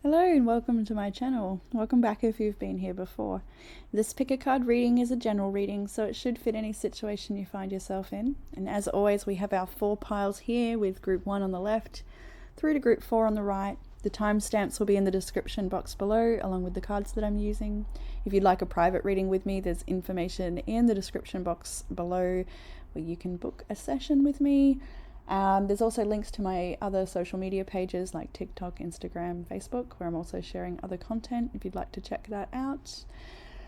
Hello and welcome to my channel. Welcome back if you've been here before. This pick a card reading is a general reading, so it should fit any situation you find yourself in. And as always, we have our 4 piles here with group 1 on the left through to group 4 on the right. The timestamps will be in the description box below along with the cards that I'm using. If you'd like a private reading with me, there's information in the description box below where you can book a session with me. There's also links to my other social media pages like TikTok, Instagram, Facebook, where I'm also sharing other content if you'd like to check that out.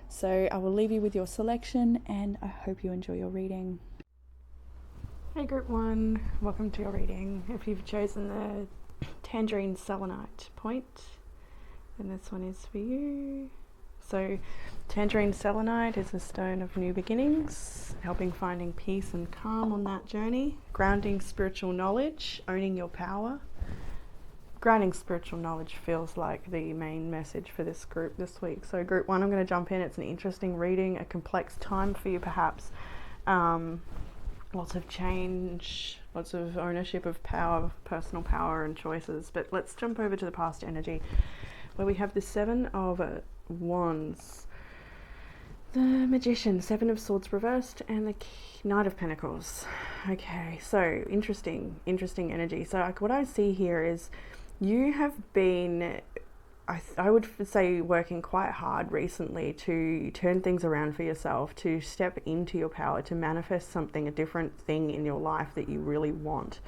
So I will leave you with your selection and I hope you enjoy your reading. Hey group 1, welcome to your reading. If you've chosen the tangerine selenite point, then this one is for you. So tangerine selenite is a stone of new beginnings, helping finding peace and calm on that journey, grounding spiritual knowledge, owning your power. Grounding spiritual knowledge feels like the main message for this group this week. So group 1, I'm going to jump in. It's an interesting reading, a complex time for you perhaps. Lots of change, lots of ownership of power, personal power and choices. But let's jump over to the past energy where we have the 7 of Wands, the Magician, 7 of Swords reversed, and the Knight of Pentacles. Okay, so interesting energy. So like what I see here is you have been, I would say, working quite hard recently to turn things around for yourself, to step into your power, to manifest something, a different thing in your life that you really want.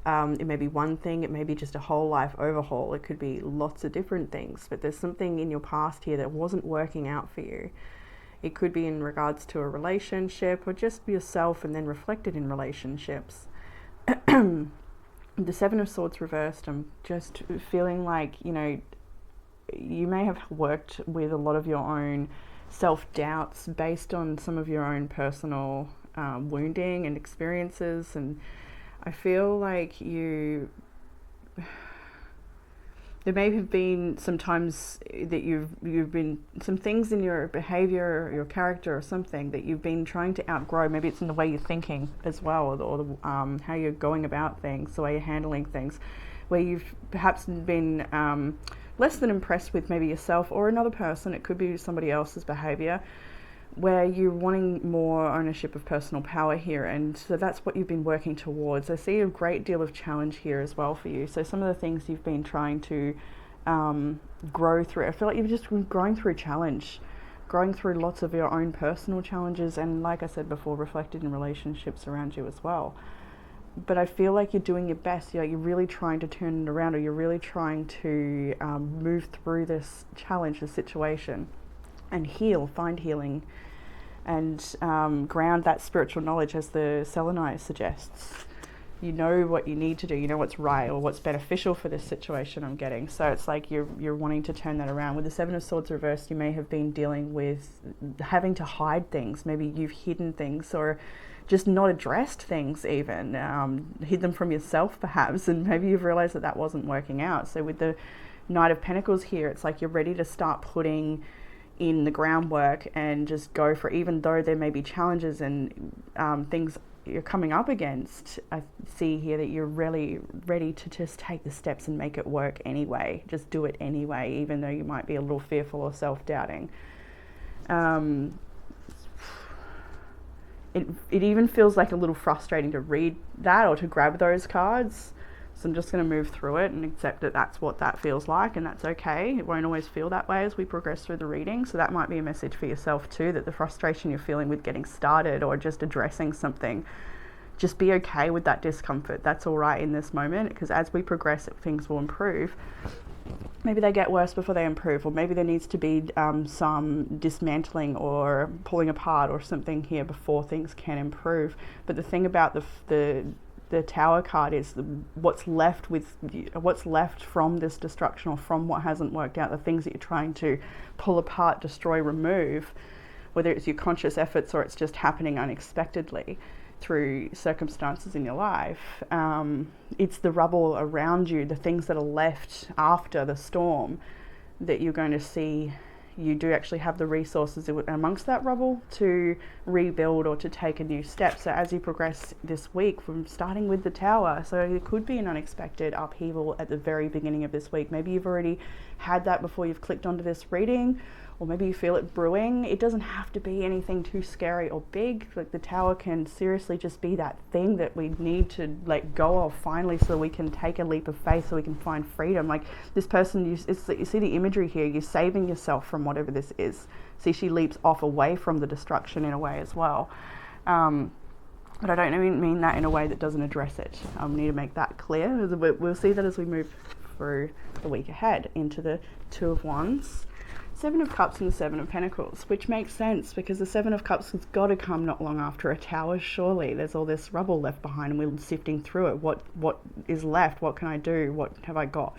It may be one thing, it may be just a whole life overhaul, it could be lots of different things, but there's something in your past here that wasn't working out for you. It could be in regards to a relationship or just yourself and then reflected in relationships. The 7 of Swords reversed, I'm just feeling like, you know, you may have worked with a lot of your own self-doubts based on some of your own personal wounding and experiences, and I feel like there may have been some times that you've been, some things in your behavior or your character or something that you've been trying to outgrow. Maybe it's in the way you're thinking as well, or how you're going about things, the way you're handling things, where you've perhaps been less than impressed with maybe yourself or another person. It could be somebody else's behavior, where you're wanting more ownership of personal power here, and so that's what you've been working towards. I see a great deal of challenge here as well for you. So some of the things you've been trying to grow through, I feel like you've just been growing through challenge, growing through lots of your own personal challenges, and like I said before, reflected in relationships around you as well. But I feel like you're doing your best. You're really trying to turn it around, or you're really trying to move through this challenge, this situation, and heal, find healing, and ground that spiritual knowledge, as the selenite suggests. You know what you need to do, you know what's right or what's beneficial for this situation I'm getting. So it's like you're wanting to turn that around. With the 7 of Swords reversed, you may have been dealing with having to hide things. Maybe you've hidden things, or just not addressed things even, hid them from yourself perhaps, and maybe you've realized that wasn't working out. So with the Knight of Pentacles here, it's like you're ready to start putting in the groundwork and just go for it, even though there may be challenges and things you're coming up against. I see here that you're really ready to just take the steps and make it work anyway. Just do it anyway, even though you might be a little fearful or self-doubting. It even feels like a little frustrating to read that or to grab those cards. So I'm just going to move through it and accept that that's what that feels like, and that's okay. It won't always feel that way as we progress through the reading. So that might be a message for yourself too, that the frustration you're feeling with getting started or just addressing something, just be okay with that discomfort. That's all right in this moment, because as we progress, things will improve. Maybe they get worse before they improve, or maybe there needs to be some dismantling or pulling apart or something here before things can improve. But the thing about the Tower card is what's left from this destruction, or from what hasn't worked out, the things that you're trying to pull apart, destroy, remove, whether it's your conscious efforts or it's just happening unexpectedly through circumstances in your life. It's the rubble around you, the things that are left after the storm, that you're going to see you do actually have the resources amongst that rubble to rebuild or to take a new step. So as you progress this week, from starting with the Tower, so it could be an unexpected upheaval at the very beginning of this week. Maybe you've already had that before you've clicked onto this reading, or maybe you feel it brewing. It doesn't have to be anything too scary or big. Like, the Tower can seriously just be that thing that we need to let go of finally, so we can take a leap of faith, so we can find freedom. Like, this person, you see the imagery here, you're saving yourself from whatever this is. See, she leaps off away from the destruction in a way as well. But I don't mean that in a way that doesn't address it. I need to make that clear. We'll see that as we move through the week ahead into the Two of Wands, Seven of Cups and the Seven of Pentacles, which makes sense because the Seven of Cups has got to come not long after a Tower, surely. There's all this rubble left behind and we're sifting through it. What is left? What can I do? What have I got?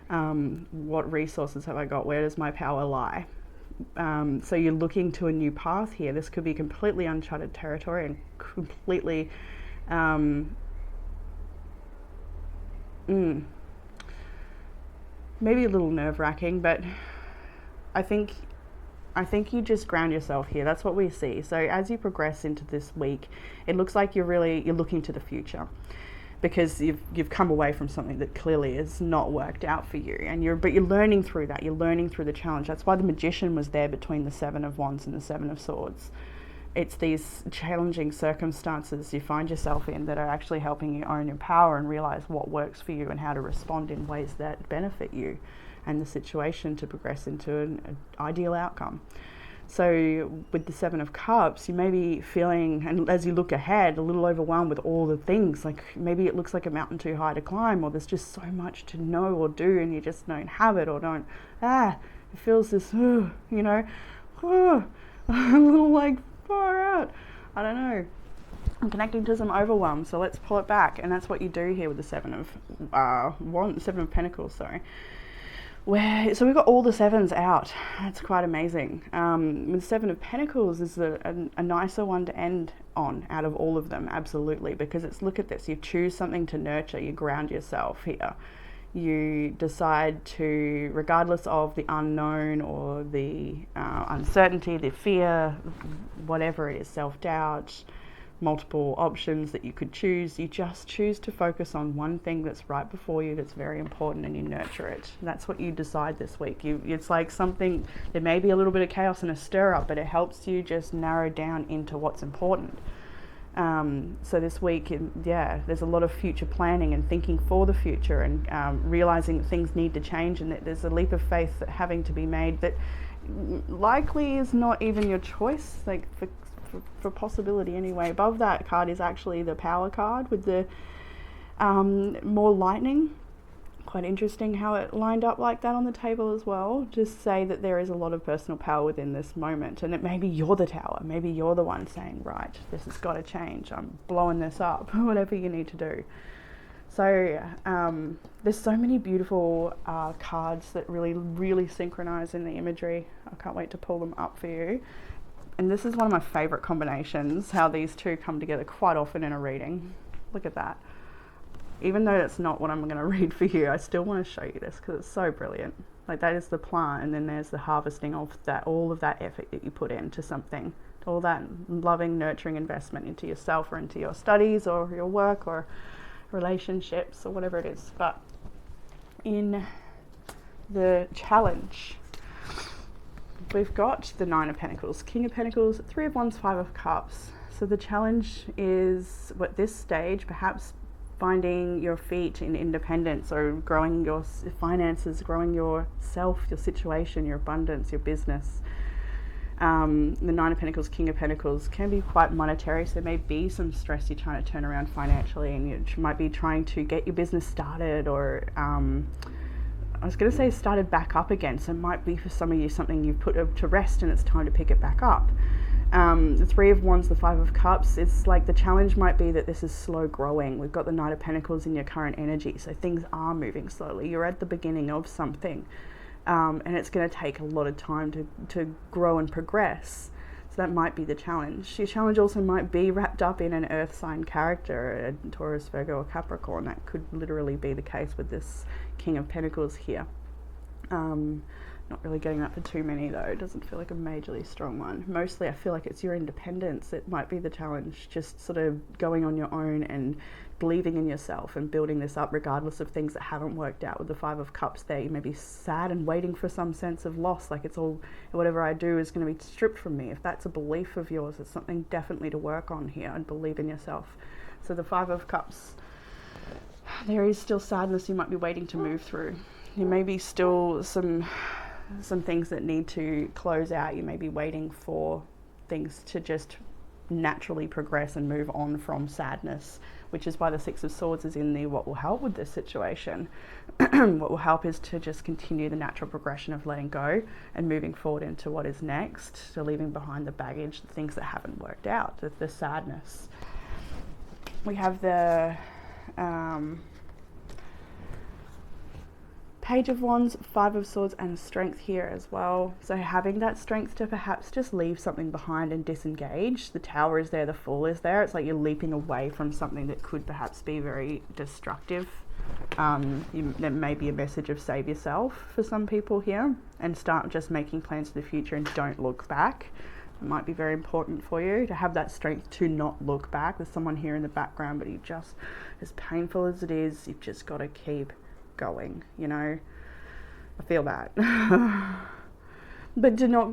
What resources have I got? Where does my power lie? So you're looking to a new path here. This could be completely uncharted territory and completely maybe a little nerve-wracking, but I think you just ground yourself here. That's what we see. So as you progress into this week, it looks like you're looking to the future, because you've come away from something that clearly has not worked out for you, and but you're learning through that. You're learning through the challenge. That's why the Magician was there between the Seven of Wands and the Seven of Swords. It's these challenging circumstances you find yourself in that are actually helping you own your power and realize what works for you and how to respond in ways that benefit you and the situation to progress into an ideal outcome. So with the Seven of Cups, you may be feeling, and as you look ahead, a little overwhelmed with all the things. Like, maybe it looks like a mountain too high to climb, or there's just so much to know or do and you just don't have it, or don't, it feels this, a little like far out. I don't know. I'm connecting to some overwhelm, so let's pull it back. And that's what you do here with the Seven of Pentacles, sorry. So we've got all the sevens out. That's quite amazing. The Seven of Pentacles is a nicer one to end on out of all of them, absolutely, because it's, look at this, you choose something to nurture, you ground yourself here. You decide to, regardless of the unknown or the uncertainty, the fear, whatever it is, self-doubt, multiple options that you could choose, you just choose to focus on one thing that's right before you, that's very important, and you nurture it. That's what you decide this week. It's like something, there may be a little bit of chaos and a stir up, but it helps you just narrow down into what's important. So this week, there's a lot of future planning and thinking for the future, and realizing that things need to change, and that there's a leap of faith having to be made that likely is not even your choice, like for possibility anyway. Above that card is actually the Power card with the more lightning. Quite interesting how it lined up like that on the table as well. Just say that there is a lot of personal power within this moment, and it maybe you're the Tower, maybe you're the one saying, right, this has got to change, I'm blowing this up, whatever you need to do. So there's so many beautiful cards that really synchronize in the imagery. I can't wait to pull them up for you. And this is one of my favorite combinations, how these two come together quite often in a reading. Look at that. Even though that's not what I'm going to read for you, I still want to show you this because it's so brilliant. Like, that is the plant, and then there's the harvesting of that, all of that effort that you put into something, all that loving, nurturing investment into yourself or into your studies or your work or relationships or whatever it is. But in the challenge, we've got the Nine of Pentacles, King of Pentacles, Three of Wands, Five of Cups. So the challenge is, at this stage, perhaps finding your feet in independence, or growing your finances, growing yourself, your situation, your abundance, your business. The Nine of Pentacles, King of Pentacles can be quite monetary, so there may be some stress you're trying to turn around financially, and you might be trying to get your business started, or I was going to say started back up again, so it might be for some of you something you've put to rest and it's time to pick it back up. The Three of Wands, the Five of Cups, it's like the challenge might be that this is slow growing. We've got the Knight of Pentacles in your current energy, so things are moving slowly. You're at the beginning of something, and it's going to take a lot of time to grow and progress. So that might be the challenge. Your challenge also might be wrapped up in an earth sign character, a Taurus, Virgo, or Capricorn. That could literally be the case with this King of Pentacles here. Not really getting that for too many though. It doesn't feel like a majorly strong one. Mostly I feel like it's your independence that might be the challenge, just sort of going on your own and believing in yourself and building this up regardless of things that haven't worked out. With the Five of Cups there, you may be sad and waiting for some sense of loss, like it's all, whatever I do is going to be stripped from me. If that's a belief of yours, it's something definitely to work on here and believe in yourself. So the Five of Cups, there is still sadness you might be waiting to move through. There may be still some things that need to close out. You may be waiting for things to just naturally progress and move on from sadness, which is why the Six of Swords is in the what will help with this situation. What will help is to just continue the natural progression of letting go and moving forward into what is next, to leaving behind the baggage, the things that haven't worked out, the sadness. We have the Page of Wands, Five of Swords, and Strength here as well. So having that strength to perhaps just leave something behind and disengage. The Tower is there, the Fool is there. It's like you're leaping away from something that could perhaps be very destructive. There may be a message of save yourself for some people here and start just making plans for the future and don't look back. It might be very important for you to have that strength to not look back. There's someone here in the background, but you just, as painful as it is, you've just got to keep going, you know. I feel that. But do not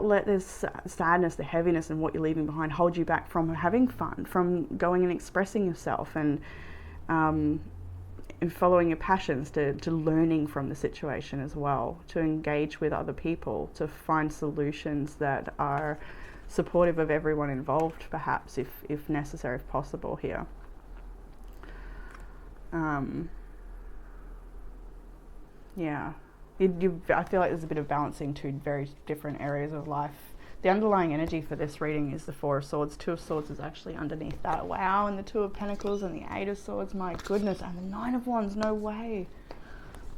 let this sadness, the heaviness and what you're leaving behind hold you back from having fun, from going and expressing yourself and following your passions, to learning from the situation as well, to engage with other people, to find solutions that are supportive of everyone involved, perhaps if necessary, if possible here. Yeah, I feel like there's a bit of balancing two very different areas of life. The underlying energy for this reading is the Four of Swords. Two of Swords is actually underneath that. Wow, and the Two of Pentacles and the Eight of Swords, my goodness, and the Nine of Wands, no way.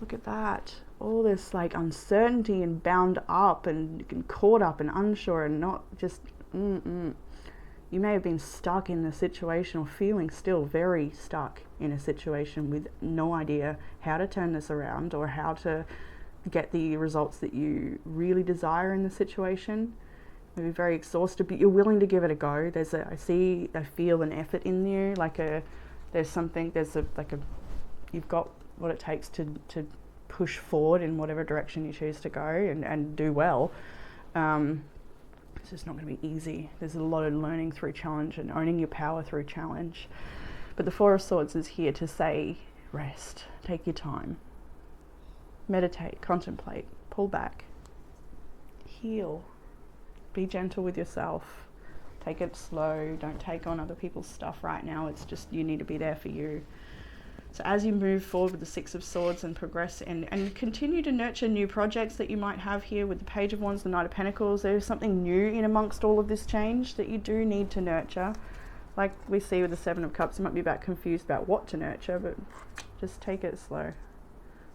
Look at that. All this like uncertainty and bound up and caught up and unsure and not just, You may have been stuck in a situation or feeling still very stuck in a situation with no idea how to turn this around or how to get the results that you really desire in the situation. Maybe very exhausted, but you're willing to give it a go. I feel an effort in you, you've got what it takes to push forward in whatever direction you choose to go and do well. It's just not going to be easy. There's a lot of learning through challenge and owning your power through challenge. But the Four of Swords is here to say, rest, take your time, meditate, contemplate, pull back, heal, be gentle with yourself, take it slow, don't take on other people's stuff right now. It's just, you need to be there for you. So as you move forward with the Six of Swords and progress and continue to nurture new projects that you might have here with the Page of Wands, the Knight of Pentacles, there's something new in amongst all of this change that you do need to nurture. Like we see with the Seven of Cups, you might be about confused about what to nurture, but just take it slow.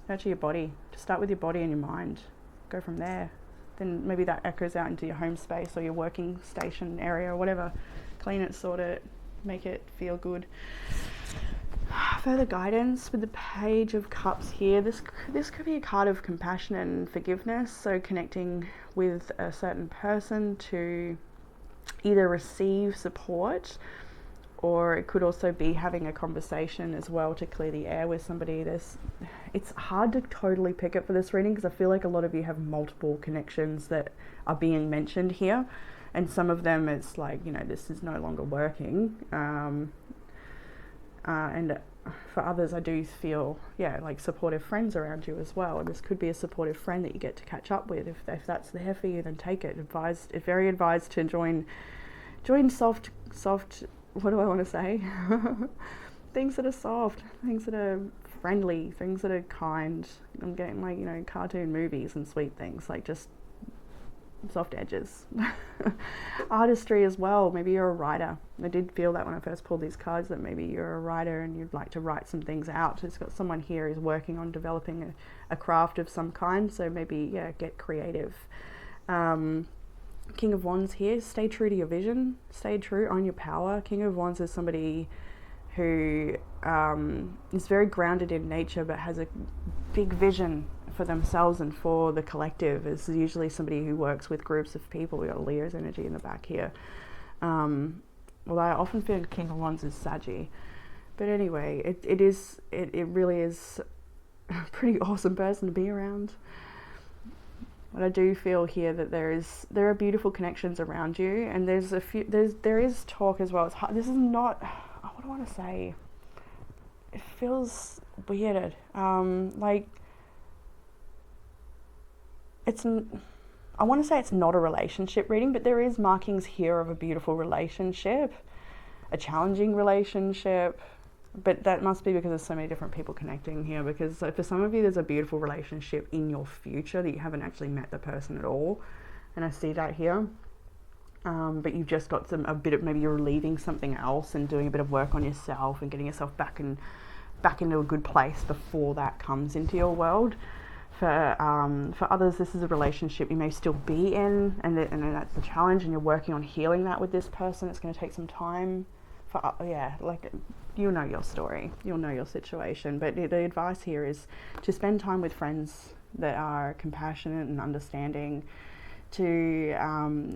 Nurture your body. Just start with your body and your mind. Go from there. Then maybe that echoes out into your home space or your working station area or whatever. Clean it, sort it, make it feel good. Further guidance with the Page of Cups here. This could be a card of compassion and forgiveness. So connecting with a certain person to either receive support, or it could also be having a conversation as well to clear the air with somebody. It's hard to totally pick it for this reading because I feel like a lot of you have multiple connections that are being mentioned here, and some of them it's like, this is no longer working. And for others, I do feel, like supportive friends around you as well. And this could be a supportive friend that you get to catch up with. If that's there for you, then take it. Very advised to join soft, what do I want to say? Things that are soft, things that are friendly, things that are kind. I'm getting like, cartoon movies and sweet things, like just soft edges. Artistry as well. Maybe you're a writer. I did feel that when I first pulled these cards, that maybe you're a writer and you'd like to write some things out. It's got someone here who's working on developing a craft of some kind, so maybe get creative. King of Wands here. Stay true to your vision, stay true, own your power. King of Wands is somebody who is very grounded in nature but has a big vision for themselves and for the collective is usually somebody who works with groups of people. We got Leo's energy in the back here. Well, I often feel King of Wands is Saggy. But anyway, it really is a pretty awesome person to be around. But I do feel here that there are beautiful connections around you, and there is talk as well. It's hard, this is not, what do I want to say? It feels weird. Like I want to say it's not a relationship reading, but there is markings here of a beautiful relationship, a challenging relationship. But that must be because there's so many different people connecting here, because for some of you there's a beautiful relationship in your future that you haven't actually met the person at all, and I see that here. But you've just got maybe you're leaving something else and doing a bit of work on yourself and getting yourself back into a good place before that comes into your world. For others, this is a relationship you may still be in, and that's the challenge, and you're working on healing that with this person. It's going to take some time. You'll know your story, you'll know your situation, but the advice here is to spend time with friends that are compassionate and understanding, to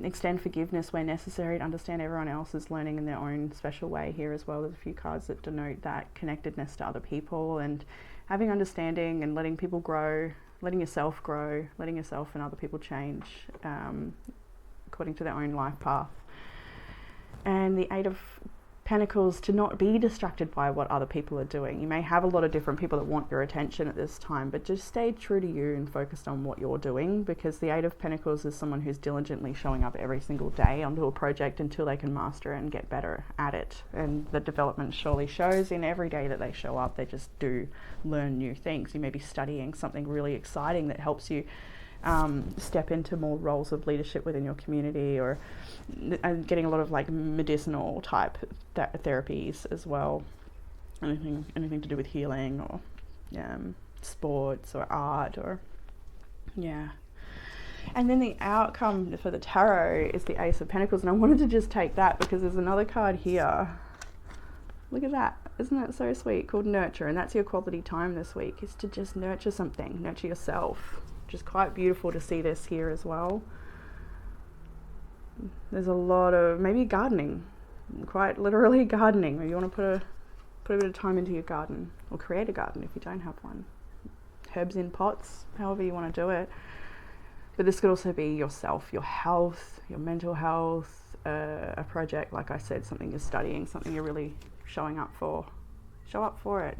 extend forgiveness where necessary, to understand everyone else is learning in their own special way here as well. There's a few cards that denote that connectedness to other people and having understanding and letting people grow, letting yourself grow, letting yourself and other people change according to their own life path. And the Eight of Pentacles, to not be distracted by what other people are doing. You may have a lot of different people that want your attention at this time, but just stay true to you and focused on what you're doing, because the Eight of Pentacles is someone who's diligently showing up every single day onto a project until they can master it and get better at it. And the development surely shows in every day that they show up. They just do learn new things. You may be studying something really exciting that helps you step into more roles of leadership within your community, or getting a lot of like medicinal type therapies as well, anything to do with healing, or sports or art, or and then the outcome for the tarot is the Ace of Pentacles, and I wanted to just take that because there's another card here. Look at that, isn't that so sweet, called Nurture, and that's your quality time this week, is to just nurture something, nurture yourself. Just quite beautiful to see this here as well. There's a lot of maybe gardening, quite literally gardening, or you want to put a bit of time into your garden, or create a garden if you don't have one. Herbs in pots, however you want to do it. But this could also be yourself, your health, your mental health, a project, like I said, something you're studying, something you're really showing up for. Show up for it.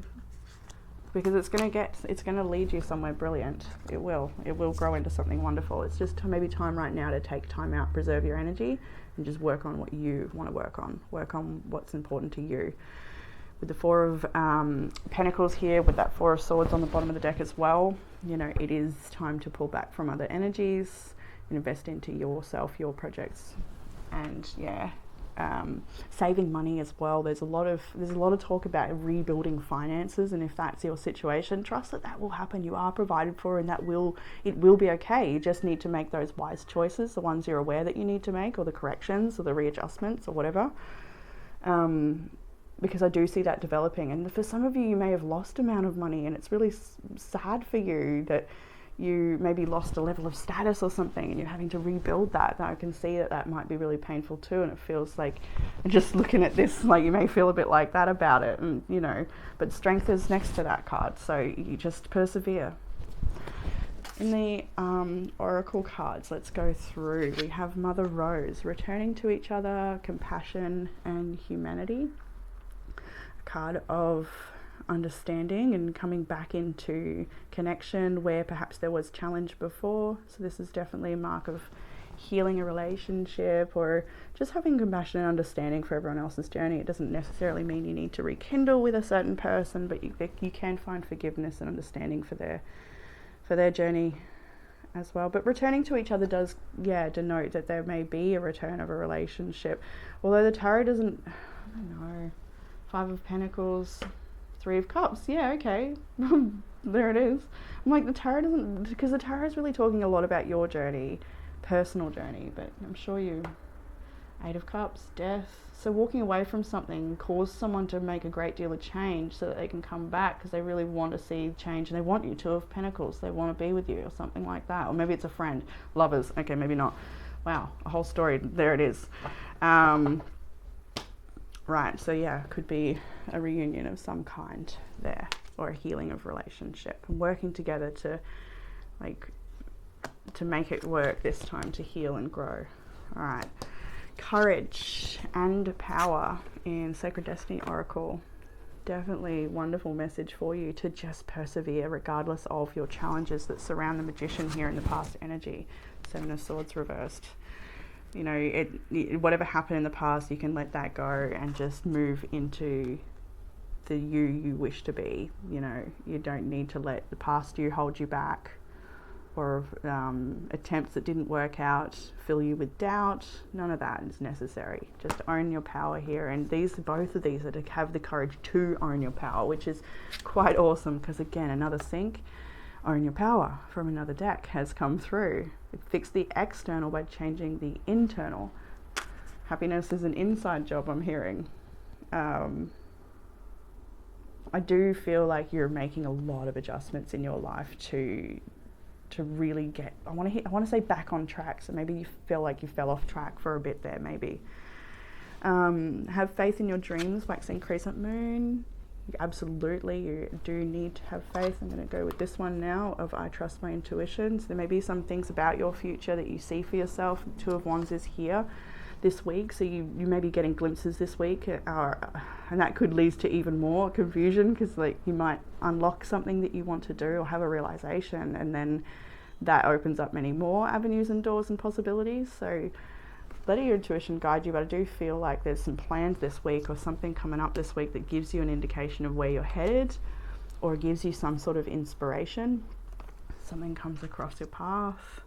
Because it's going to lead you somewhere brilliant. It will grow into something wonderful. It's just maybe time right now to take time out, preserve your energy, and just work on what you want to work on what's important to you. With the Four of Pentacles here, with that Four of Swords on the bottom of the deck as well, you know, it is time to pull back from other energies and invest into yourself, your projects, and saving money as well. There's a lot of talk about rebuilding finances, and if that's your situation, trust that will happen. You are provided for, and it will be okay. You just need to make those wise choices, the ones you're aware that you need to make, or the corrections or the readjustments or whatever, because I do see that developing. And for some of you, you may have lost amount of money, and it's really sad for you that you maybe lost a level of status or something, and you're having to rebuild that. I can see that might be really painful too, and it feels like, just looking at this, like you may feel a bit like that about it, and but strength is next to that card, so you just persevere. In the Oracle cards, let's go through. We have Mother Rose, returning to each other, compassion and humanity. A card of understanding and coming back into connection where perhaps there was challenge before. So this is definitely a mark of healing a relationship, or just having compassion and understanding for everyone else's journey. It doesn't necessarily mean you need to rekindle with a certain person, but you can find forgiveness and understanding for their journey as well. But returning to each other does denote that there may be a return of a relationship, although the tarot doesn't, I don't know, Five of Pentacles, Three of Cups, okay. There it is. I'm like, the tarot doesn't, because the tarot is really talking a lot about your journey, personal journey, but I'm sure you Eight of Cups, death. So walking away from something caused someone to make a great deal of change so that they can come back because they really want to see change and they want you. Two of Pentacles, they want to be with you or something like that. Or maybe it's a friend. Lovers, okay, maybe not. Wow, a whole story, there it is. Right, so yeah, could be a reunion of some kind there, or a healing of relationship, and working together to make it work this time, to heal and grow. All right, courage and power in Sacred Destiny Oracle. Definitely wonderful message for you to just persevere regardless of your challenges that surround the Magician here in the past energy. Seven of Swords reversed. You know, whatever happened in the past, you can let that go and just move into the you wish to be. You know, you don't need to let the past you hold you back, or attempts that didn't work out fill you with doubt. None of that is necessary. Just own your power here. And both of these are to have the courage to own your power, which is quite awesome, because again, another sync, own your power from another deck has come through. Fix the external by changing the internal. Happiness is an inside job, I'm hearing. I do feel like you're making a lot of adjustments in your life to really get, I want to say back on track. So maybe you feel like you fell off track for a bit there, maybe. Have faith in your dreams, waxing crescent moon. Absolutely, you do need to have faith. I'm going to go with this one now of I trust my intuition. So there may be some things about your future that you see for yourself. Two of Wands is here this week, so you may be getting glimpses this week, and that could lead to even more confusion, because like you might unlock something that you want to do or have a realization, and then that opens up many more avenues and doors and possibilities. So let your intuition guide you, but I do feel like there's some plans this week or something coming up this week that gives you an indication of where you're headed, or gives you some sort of inspiration. Something comes across your path.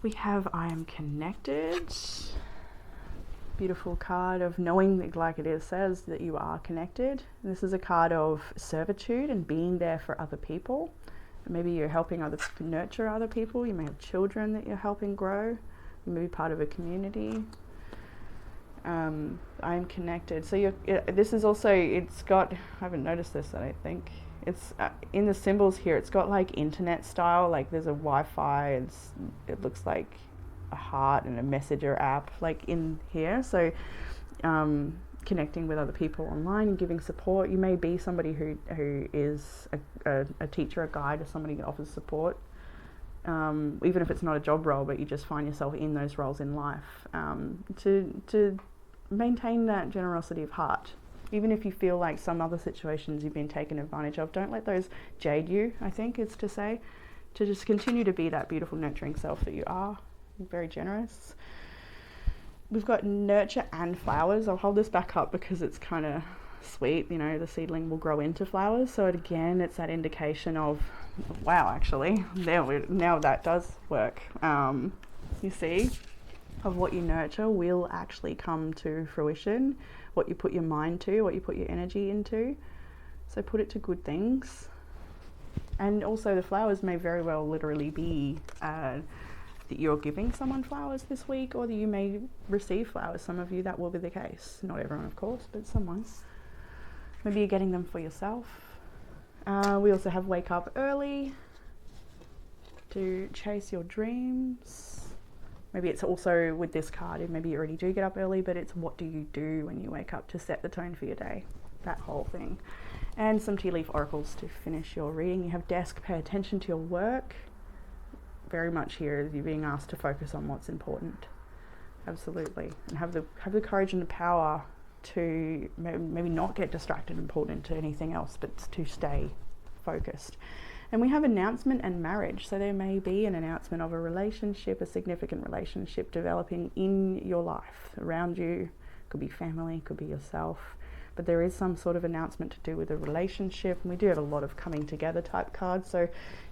We have I am connected. Beautiful card of knowing, like it is, says that you are connected. This is a card of servitude and being there for other people. Maybe you're helping nurture other people. You may have children that you're helping grow. You may be part of a community. I am connected. So this is also, it's got, I haven't noticed this, I don't think. It's in the symbols here, it's got like internet style, like there's a Wi-Fi, it looks like a heart and a messenger app like in here. So connecting with other people online and giving support. You may be somebody who is a teacher, a guide, or somebody that offers support. Even if it's not a job role, but you just find yourself in those roles in life, to maintain that generosity of heart. Even if you feel like some other situations you've been taken advantage of, don't let those jade you, I think it's to say. To just continue to be that beautiful, nurturing self that you are. Very generous. We've got nurture and flowers. I'll hold this back up because it's kind of sweet. You know, the seedling will grow into flowers. So again, it's that indication of, wow, actually, now that does work. You see, of what you nurture will actually come to fruition. What you put your mind to, what you put your energy into. So put it to good things. And also the flowers may very well literally be that you're giving someone flowers this week, or that you may receive flowers. Some of you, that will be the case. Not everyone, of course, but someone. Maybe you're getting them for yourself. We also have wake up early to chase your dreams. Maybe it's also with this card, maybe you already do get up early, but it's what do you do when you wake up to set the tone for your day, that whole thing. And some tea leaf oracles to finish your reading. You have desk, pay attention to your work. Very much here, you're being asked to focus on what's important. Absolutely. And have the courage and the power to maybe not get distracted and pulled into anything else, but to stay focused. And we have announcement and marriage. So there may be an announcement of a relationship, a significant relationship developing in your life, around you. Could be family, could be yourself. But there is some sort of announcement to do with a relationship. And we do have a lot of coming together type cards. So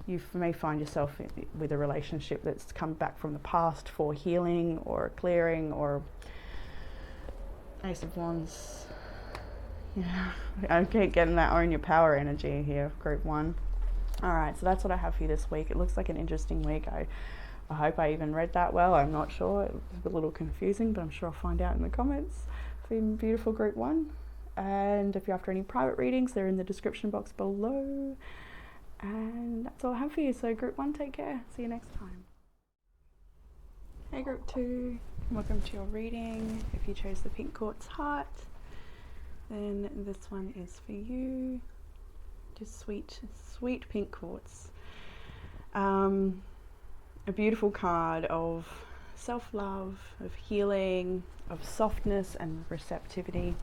you may find yourself with a relationship that's come back from the past for healing or clearing, or Ace of Wands. Yeah, I keep getting that own your power energy here, group one. All right, so that's what I have for you this week. It looks like an interesting week. I I hope I even read that well. I'm not sure. It was a little confusing, but I'm sure I'll find out in the comments for beautiful group 1. And if you're after any private readings, they're in the description box below. And that's all I have for you. So group 1, take care. See you next time. Hey group 2, welcome to your reading. If you chose the pink quartz heart, then this one is for you. Just sweet, sweet pink quartz. A beautiful card of self-love, of healing, of softness and receptivity.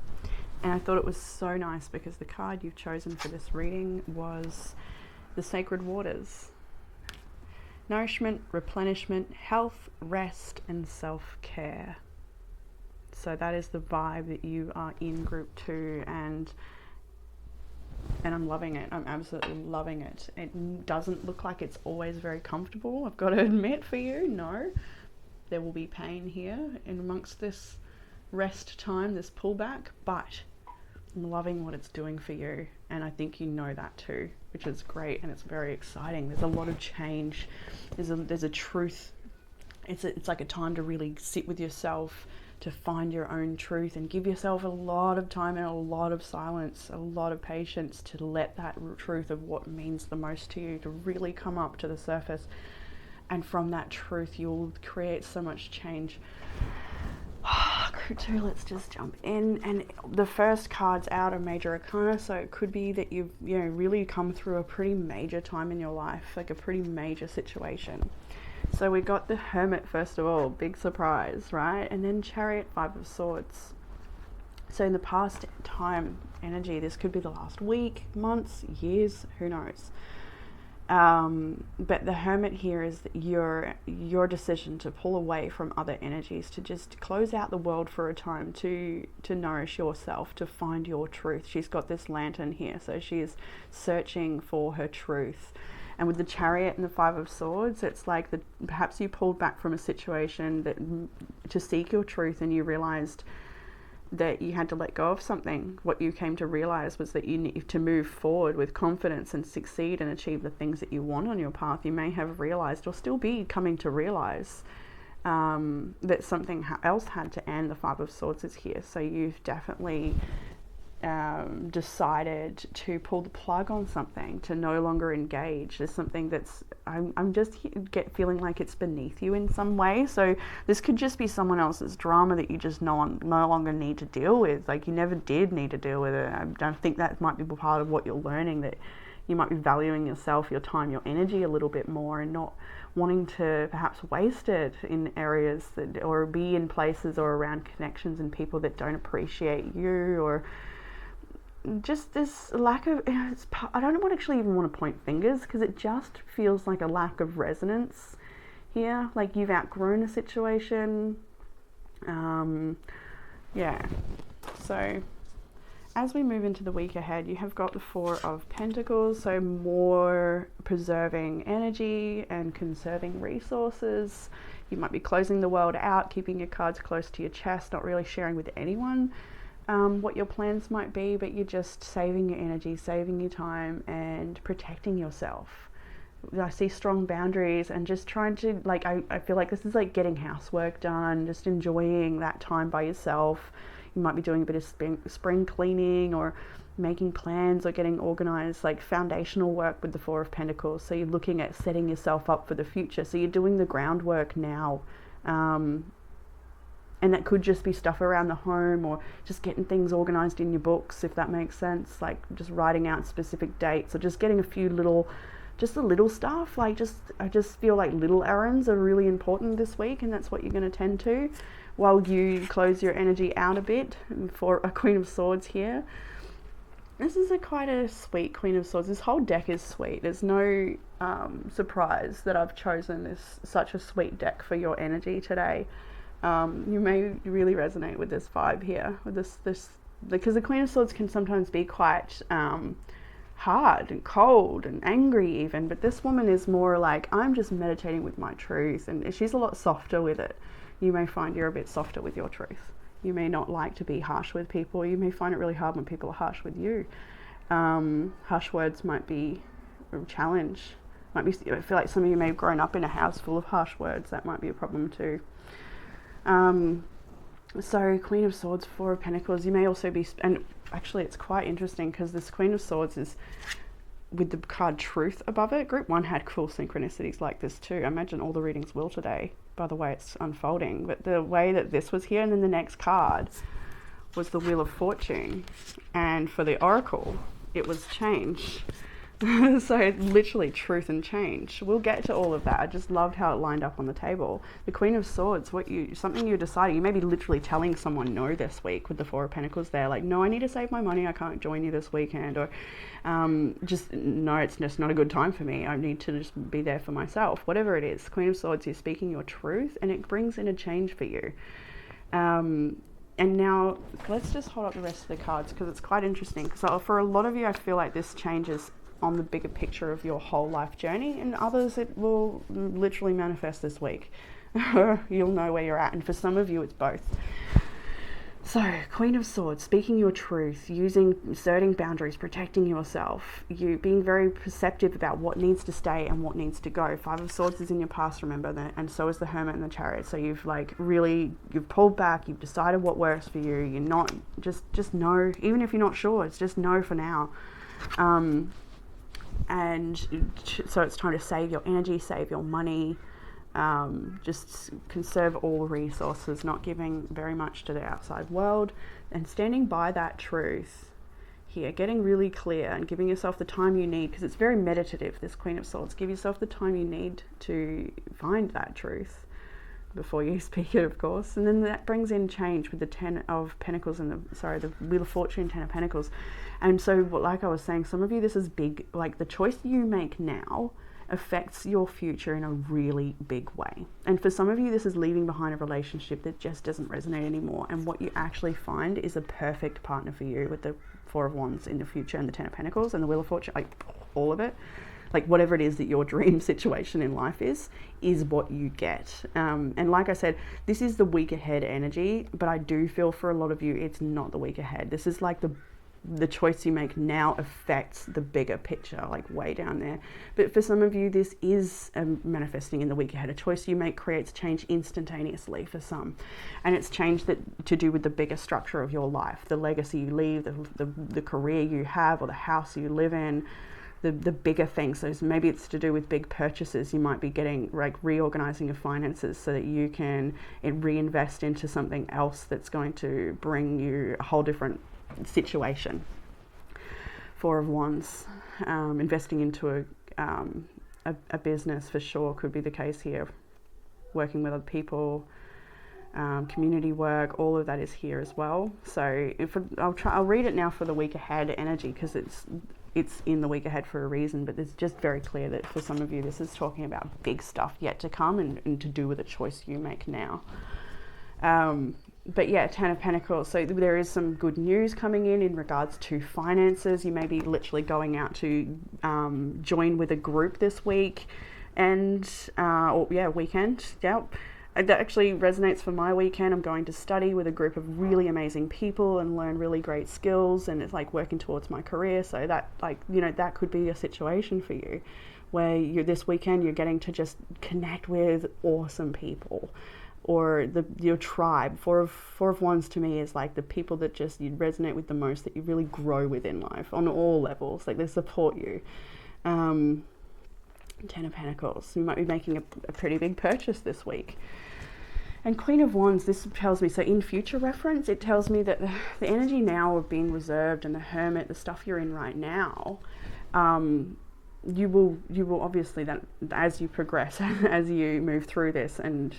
And I thought it was so nice because the card you've chosen for this reading was the Sacred Waters. Nourishment, replenishment, health, rest, and self-care. So that is the vibe that you are in group 2, and I'm loving it. I'm absolutely loving it. It doesn't look like it's always very comfortable, I've got to admit for you. No, there will be pain here in amongst this rest time, this pullback, but I'm loving what it's doing for you, and I think you know that too, which is great, and it's very exciting. There's a lot of change. There's a truth. It's like a time to really sit with yourself, to find your own truth, and give yourself a lot of time and a lot of silence, a lot of patience to let that truth of what means the most to you to really come up to the surface. And from that truth, you'll create so much change. Group 2, let's just jump in. And the first card's out of Major Arcana, so it could be that you've really come through a pretty major time in your life, like a pretty major situation. So we got the Hermit first of all, big surprise, right? And then Chariot, 5 of Swords. So in the past time energy, this could be the last week, months, years, who knows. But the Hermit here is your decision to pull away from other energies, to just close out the world for a time, to nourish yourself, to find your truth. She's got this lantern here, so she is searching for her truth. And with the Chariot and the 5 of Swords, it's like perhaps you pulled back from a situation to seek your truth, and you realized that you had to let go of something. What you came to realize was that you need to move forward with confidence and succeed and achieve the things that you want on your path. You may have realized, or still be coming to realize, that something else had to end. The 5 of Swords is here, so you've definitely decided to pull the plug on something, to no longer engage. There's something that's I'm just feeling like it's beneath you in some way. So this could just be someone else's drama that you just no longer need to deal with. Like, you never did need to deal with it. I think that might be part of what you're learning, that you might be valuing yourself, your time, your energy a little bit more, and not wanting to perhaps waste it in areas that, or be in places or around connections and people that don't appreciate you, or just this lack of, I don't actually even want to point fingers, because it just feels like a lack of resonance here, like you've outgrown a situation. Yeah, so as we move into the week ahead, you have got the 4 of Pentacles, so more preserving energy and conserving resources. You might be closing the world out, keeping your cards close to your chest, not really sharing with anyone what your plans might be, but you're just saving your energy, saving your time, and protecting yourself. I see strong boundaries, and just trying to, like, I feel like this is like getting housework done, just enjoying that time by yourself. You might be doing a bit of spring cleaning, or making plans, or getting organized, like foundational work with the 4 of Pentacles. So you're looking at setting yourself up for the future. So you're doing the groundwork now. And that could just be stuff around the home, or just getting things organized in your books, if that makes sense, like just writing out specific dates, or just getting a few little, just the little stuff. Like, I just feel like little errands are really important this week, and that's what you're going to tend to while you close your energy out a bit. For a Queen of Swords here, this is quite a sweet Queen of Swords. This whole deck is sweet. There's no surprise that I've chosen such a sweet deck for your energy today. You may really resonate with this vibe here, with this because the Queen of Swords can sometimes be quite hard and cold and angry even, but this woman is more like, I'm just meditating with my truth, and she's a lot softer with it. You may find you're a bit softer with your truth. You may not like to be harsh with people. You may find it really hard when people are harsh with you. Harsh words might be a challenge I feel like some of you may have grown up in a house full of harsh words. That might be a problem too. So Queen of Swords, Four of Pentacles. You may also be, and actually it's quite interesting because this Queen of Swords is with the card Truth above it. Group 1 had cool synchronicities like this too. I imagine all the readings will today by the way it's unfolding. But the way that this was here, and then the next card was the Wheel of Fortune. And for the Oracle, it was change. So literally truth and change. We'll get to all of that. I just loved how it lined up on the table. The Queen of Swords, something you're deciding. You may be literally telling someone no this week with the Four of Pentacles there. Like, no, I need to save my money. I can't join you this weekend. Or just, no, it's just not a good time for me. I need to just be there for myself. Whatever it is. Queen of Swords, you're speaking your truth and it brings in a change for you. And now let's just hold up the rest of the cards because it's quite interesting. Because for a lot of you, I feel like this changes on the bigger picture of your whole life journey, and others it will literally manifest this week. You'll know where you're at, and for some of you it's both. So Queen of Swords, speaking your truth, asserting boundaries, protecting yourself, you being very perceptive about what needs to stay and what needs to go. Five of Swords is in your past, remember that, and so is the Hermit and the Chariot. So you've you've pulled back, you've decided what works for you. You're not just know, even if you're not sure, it's just no for now. And so it's time to save your energy, save your money, just conserve all resources, not giving very much to the outside world, and standing by that truth here, getting really clear and giving yourself the time you need, because it's very meditative, this Queen of Swords. Give yourself the time you need to find that truth before you speak it, of course. And then that brings in change with the Ten of Pentacles and the Wheel of Fortune, Ten of Pentacles. And so, like I was saying, some of you, this is big. Like, the choice you make now affects your future in a really big way. And for some of you, this is leaving behind a relationship that just doesn't resonate anymore. And what you actually find is a perfect partner for you with the Four of Wands in the future and the Ten of Pentacles and the Wheel of Fortune, like all of it. Like, whatever it is that your dream situation in life is what you get. And like I said, this is the week ahead energy, but I do feel for a lot of you, it's not the week ahead. This is like the choice you make now affects the bigger picture, like way down there. But for some of you, this is manifesting in the week ahead. A choice you make creates change instantaneously for some. And it's change that to do with the bigger structure of your life, the legacy you leave, the career you have, or the house you live in, the bigger things. So maybe it's to do with big purchases. You might be reorganizing your finances so that you can reinvest into something else that's going to bring you a whole different situation. Four of Wands, investing into a business for sure could be the case here. Working with other people, community work, all of that is here as well. So I'll read it now for the week ahead energy, because it's in the week ahead for a reason, but it's just very clear that for some of you this is talking about big stuff yet to come and to do with a choice you make now. But yeah, Ten of Pentacles. So there is some good news coming in regards to finances. You may be literally going out to join with a group this week, and weekend. Yep. That actually resonates for my weekend. I'm going to study with a group of really amazing people and learn really great skills, and it's like working towards my career. So that, that could be a situation for you where this weekend you're getting to just connect with awesome people. Or your tribe. Four of Wands to me is like the people that just you resonate with the most, that you really grow with in life on all levels. Like, they support you. Ten of Pentacles. You might be making a pretty big purchase this week. And Queen of Wands, this tells me, so in future reference, it tells me that the energy now of being reserved and the Hermit, the stuff you're in right now, you will obviously, that as you progress, as you move through this and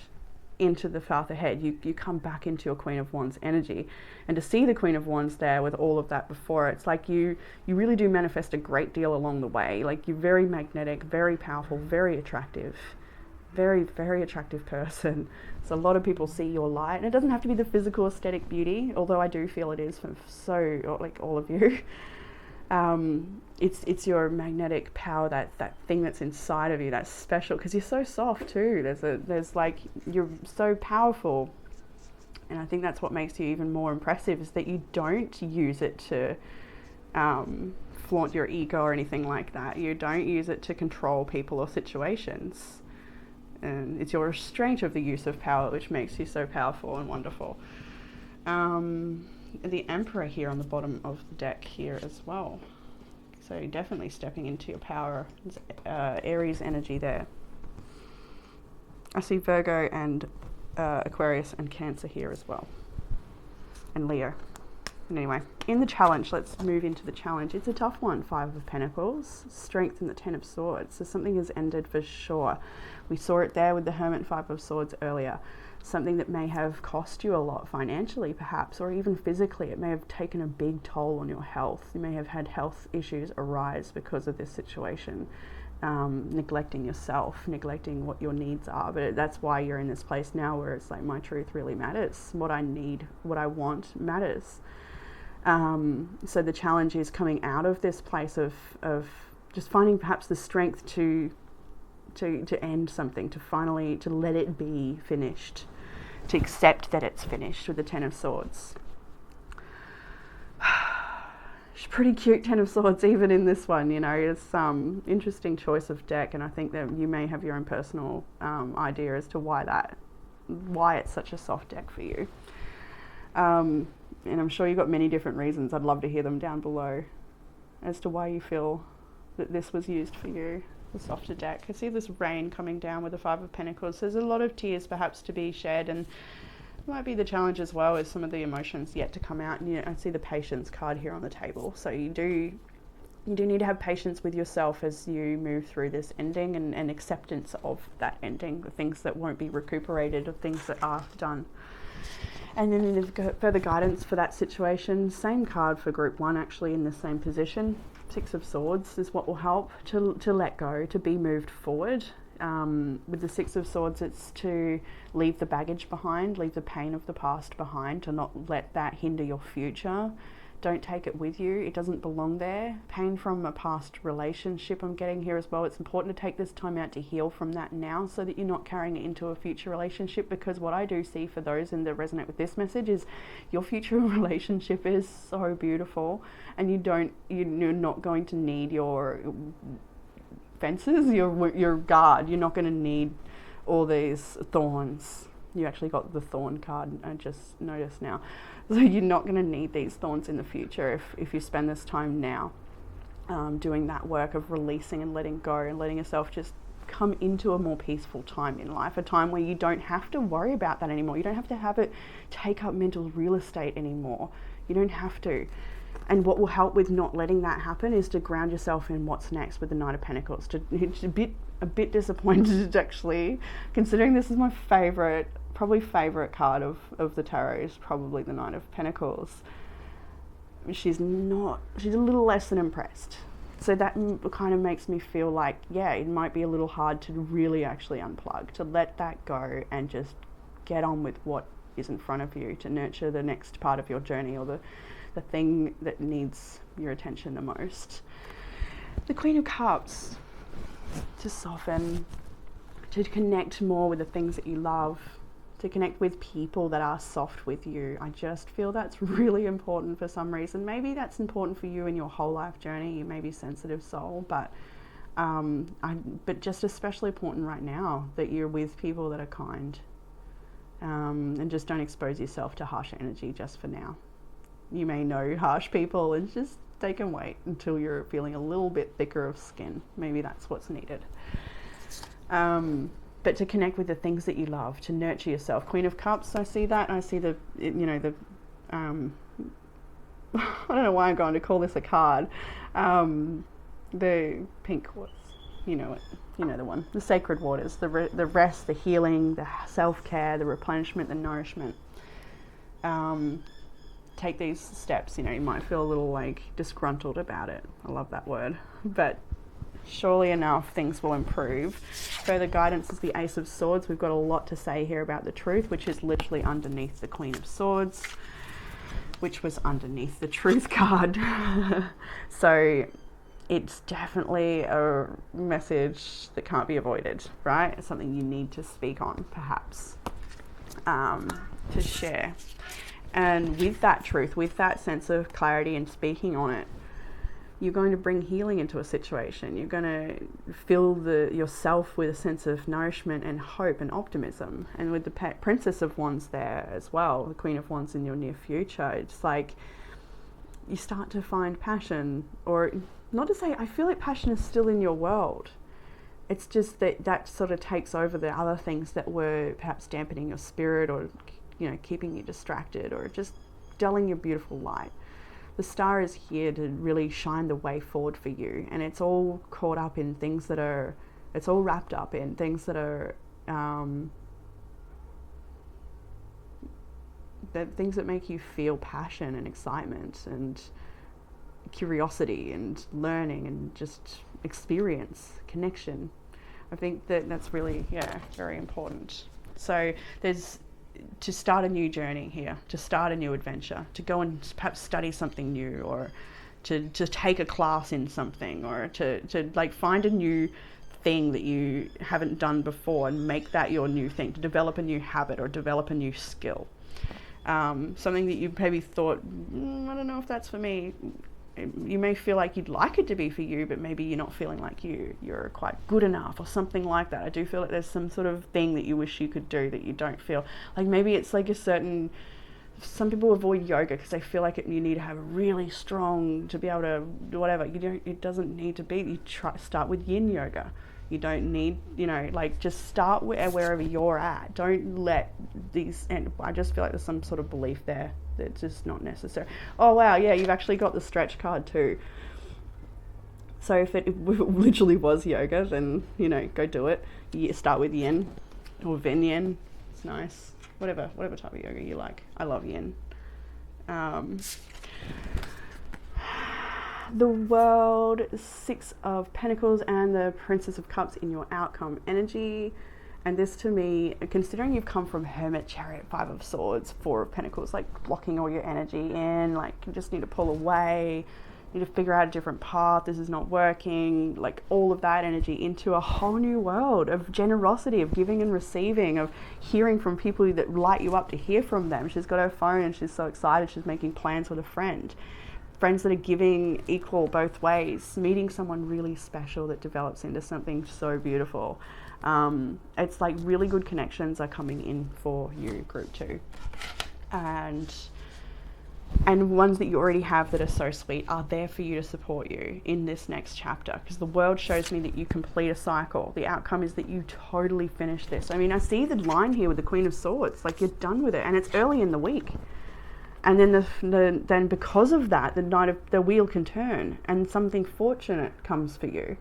into the path ahead, you come back into your Queen of Wands energy. And to see the Queen of Wands there with all of that before, it's like you really do manifest a great deal along the way. Like, you're very magnetic, very powerful, very attractive, very, very attractive person. So a lot of people see your light, and it doesn't have to be the physical aesthetic beauty, although I do feel it is for all of you. It's your magnetic power, that thing that's inside of you, that's special, because you're so soft too. You're so powerful, and I think that's what makes you even more impressive, is that you don't use it to flaunt your ego or anything like that. You don't use it to control people or situations. And it's your restraint of the use of power which makes you so powerful and wonderful. The Emperor here on the bottom of the deck here as well. So definitely stepping into your power. Aries energy there. I see Virgo and Aquarius and Cancer here as well. And Leo. And anyway, in the challenge, let's move into the challenge. It's a tough one, 5 of Pentacles, Strength and the 10 of Swords. So something has ended for sure. We saw it there with the Hermit 5 of Swords earlier. Something that may have cost you a lot financially perhaps, or even physically. It may have taken a big toll on your health. You may have had health issues arise because of this situation. Neglecting yourself, neglecting what your needs are. But that's why you're in this place now where it's like, my truth really matters. What I need, what I want matters. So the challenge is coming out of this place of just finding perhaps the strength to end something, to let it be finished, to accept that it's finished with the 10 of Swords. It's pretty cute 10 of Swords even in this one, you know. It's interesting choice of deck, and I think that you may have your own personal idea as to why it's such a soft deck for you. And I'm sure you've got many different reasons. I'd love to hear them down below as to why you feel that this was used for you, the softer deck. I see this rain coming down with the 5 of Pentacles. There's a lot of tears perhaps to be shed, and it might be the challenge as well as some of the emotions yet to come out. And I see the patience card here on the table. So you do need to have patience with yourself as you move through this ending, and acceptance of that ending, the things that won't be recuperated, or things that are done. And then in further guidance for that situation, same card for group 1 actually in the same position. 6 of Swords is what will help to let go, to be moved forward. With the 6 of Swords, it's to leave the baggage behind, leave the pain of the past behind, to not let that hinder your future. Don't take it with you. It doesn't belong there. Pain from a past relationship I'm getting here as well. It's important to take this time out to heal from that now, so that you're not carrying it into a future relationship. Because what I do see for those that resonate with this message is your future relationship is so beautiful, and you're not going to need your fences, your guard. You're not going to need all these thorns. You actually got the thorn card, I just noticed now. So you're not going to need these thorns in the future if you spend this time now doing that work of releasing and letting go, and letting yourself just come into a more peaceful time in life, a time where you don't have to worry about that anymore. You don't have to have it take up mental real estate anymore. You don't have to. And what will help with not letting that happen is to ground yourself in what's next with the Knight of Pentacles. It's a bit disappointed actually, considering this is my probably favorite card of the tarot is probably the Knight of Pentacles. She's a little less than impressed. So that kind of makes me feel like, yeah, it might be a little hard to really actually unplug, to let that go and just get on with what is in front of you, to nurture the next part of your journey, or the thing that needs your attention the most. The Queen of Cups, to soften, to connect more with the things that you love, to connect with people that are soft with you. I just feel that's really important for some reason. Maybe that's important for you in your whole life journey. You may be a sensitive soul, but just especially important right now that you're with people that are kind, and just don't expose yourself to harsh energy just for now. You may know harsh people, and just they can wait until you're feeling a little bit thicker of skin. Maybe that's what's needed. But to connect with the things that you love, to nurture yourself. Queen of Cups, I see that. I see I don't know why I'm going to call this a card. The pink quartz, you know it. You know the one. The sacred waters, the rest, the healing, the self-care, the replenishment, the nourishment. Take these steps. You might feel a little like disgruntled about it. I love that word. But surely enough, things will improve. Further guidance is the Ace of Swords. We've got a lot to say here about the truth, which is literally underneath the Queen of Swords, which was underneath the Truth card. So it's definitely a message that can't be avoided, right? It's something you need to speak on, perhaps, to share. And with that truth, with that sense of clarity and speaking on it, you're going to bring healing into a situation. You're going to fill yourself with a sense of nourishment and hope and optimism. And with the Princess of Wands there as well, the Queen of Wands in your near future, it's like you start to find passion, or not to say, I feel like passion is still in your world. It's just that sort of takes over the other things that were perhaps dampening your spirit, or, you know, keeping you distracted, or just dulling your beautiful light. The star is here to really shine the way forward for you, and it's all caught up in things that are, it's all wrapped up in things that are, things that make you feel passion and excitement and curiosity and learning and just experience, connection. I think that's really, very important. So there's, to start a new journey here, to start a new adventure, to go and perhaps study something new, or to take a class in something, or to like find a new thing that you haven't done before and make that your new thing, to develop a new habit or develop a new skill. Something that you maybe thought, I don't know if that's for me. You may feel like you'd like it to be for you, but maybe you're not feeling like you're quite good enough, or something like that. I do feel like there's some sort of thing that you wish you could do that you don't feel like. Maybe it's like some people avoid yoga because they feel like you need to have a really strong to be able to do whatever. It doesn't need to be. You start with yin yoga. You don't need, just start wherever you're at. Don't let these, and I just feel like there's some sort of belief there that's just not necessary. Oh wow, yeah, you've actually got the stretch card too. So if it literally was yoga, then, go do it. You start with yin or yin yin. It's nice. Whatever type of yoga you like. I love yin. The World, Six of Pentacles, and the Princess of Cups in your outcome energy. And this, to me, considering you've come from Hermit, Chariot, Five of Swords, Four of Pentacles, like blocking all your energy in, like you just need to pull away, need to figure out a different path, this is not working, like all of that energy into a whole new world of generosity, of giving and receiving, of hearing from people that light you up to hear from them. She's got her phone and she's so excited, she's making plans with a friend. Friends that are giving equal both ways, meeting someone really special that develops into something so beautiful. It's like really good connections are coming in for you, group 2. And ones that you already have that are so sweet are there for you to support you in this next chapter, because the world shows me that you complete a cycle. The outcome is that you totally finish this. I mean, I see the line here with the Queen of Swords, like you're done with it, and it's early in the week. And then then because of that, the wheel can turn and something fortunate comes for you.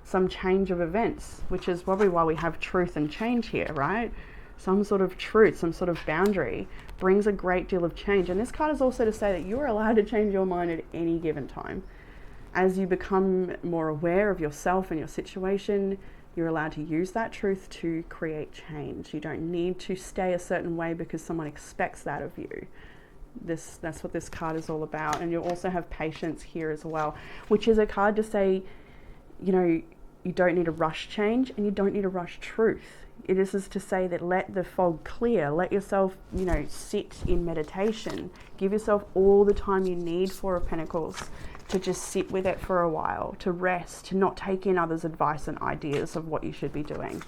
Some change of events, which is probably why we have truth and change here, right? Some sort of truth, some sort of boundary brings a great deal of change. And this card is also to say that you're allowed to change your mind at any given time. As you become more aware of yourself and your situation, you're allowed to use that truth to create change. You don't need to stay a certain way because someone expects that of you. That's what this card is all about. And you'll also have patience here as well, which is a card to say, you don't need to rush change and you don't need to rush truth. This is to say that let the fog clear, let yourself, sit in meditation, give yourself all the time you need, Four of Pentacles, to just sit with it for a while, to rest, to not take in others' advice and ideas of what you should be doing.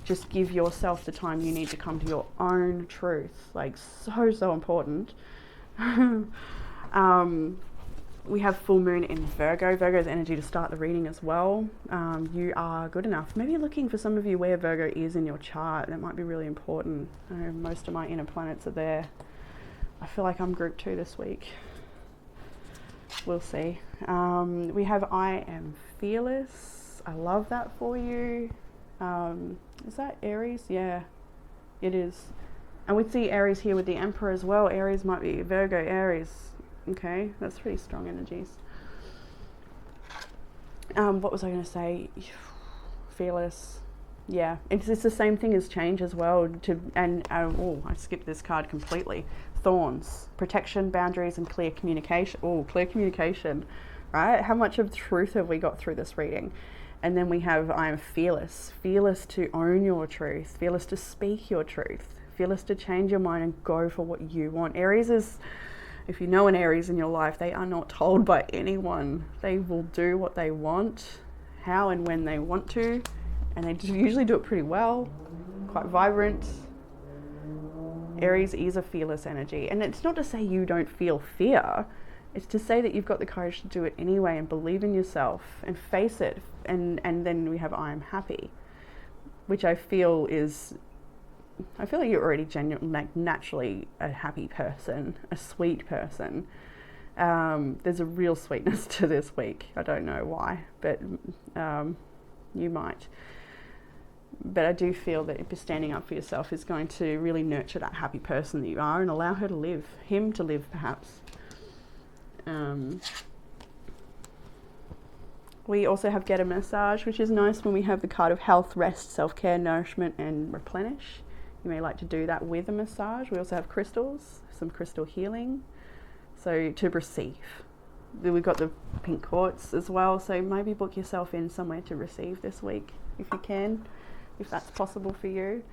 Just give yourself the time you need to come to your own truth. Like, so important. We have full moon in Virgo. Virgo's energy to start the reading as well. You are good enough. Maybe you're looking for some of you where Virgo is in your chart. That might be really important. I know most of my inner planets are there. I feel like I'm group 2 this week. We'll see. We have I am fearless. I love that for you. Is that Aries? Yeah, it is. And we see Aries here with the Emperor as well. Aries might be Virgo, Aries. Okay, that's pretty strong energies. What was I going to say? Fearless. Yeah, it's the same thing as change as well. I skipped this card completely. Thorns, protection, boundaries, and clear communication. Oh, clear communication, right? How much of truth have we got through this reading? And then we have I am fearless. Fearless to own your truth. Fearless to speak your truth. Fearless to change your mind and go for what you want. Aries is if you know an Aries in your life, they are not told by anyone. They will do what they want, how and when they want to, and they usually do it pretty well, quite vibrant. Aries is a fearless energy, and it's not to say you don't feel fear. It's to say that you've got the courage to do it anyway and believe in yourself and face it. And then we have I am happy, which I feel like you're already like naturally a happy person, a sweet person. There's a real sweetness to this week. I don't know why, but you might. But I do feel that standing up for yourself is going to really nurture that happy person that you are and allow her to live, him to live perhaps. We also have get a massage, which is nice when we have the card of health, rest, self-care, nourishment and replenish. You may like to do that with a massage. We also have crystals, some crystal healing. So to receive. We've got the pink quartz as well. So maybe book yourself in somewhere to receive this week if you can, if that's possible for you.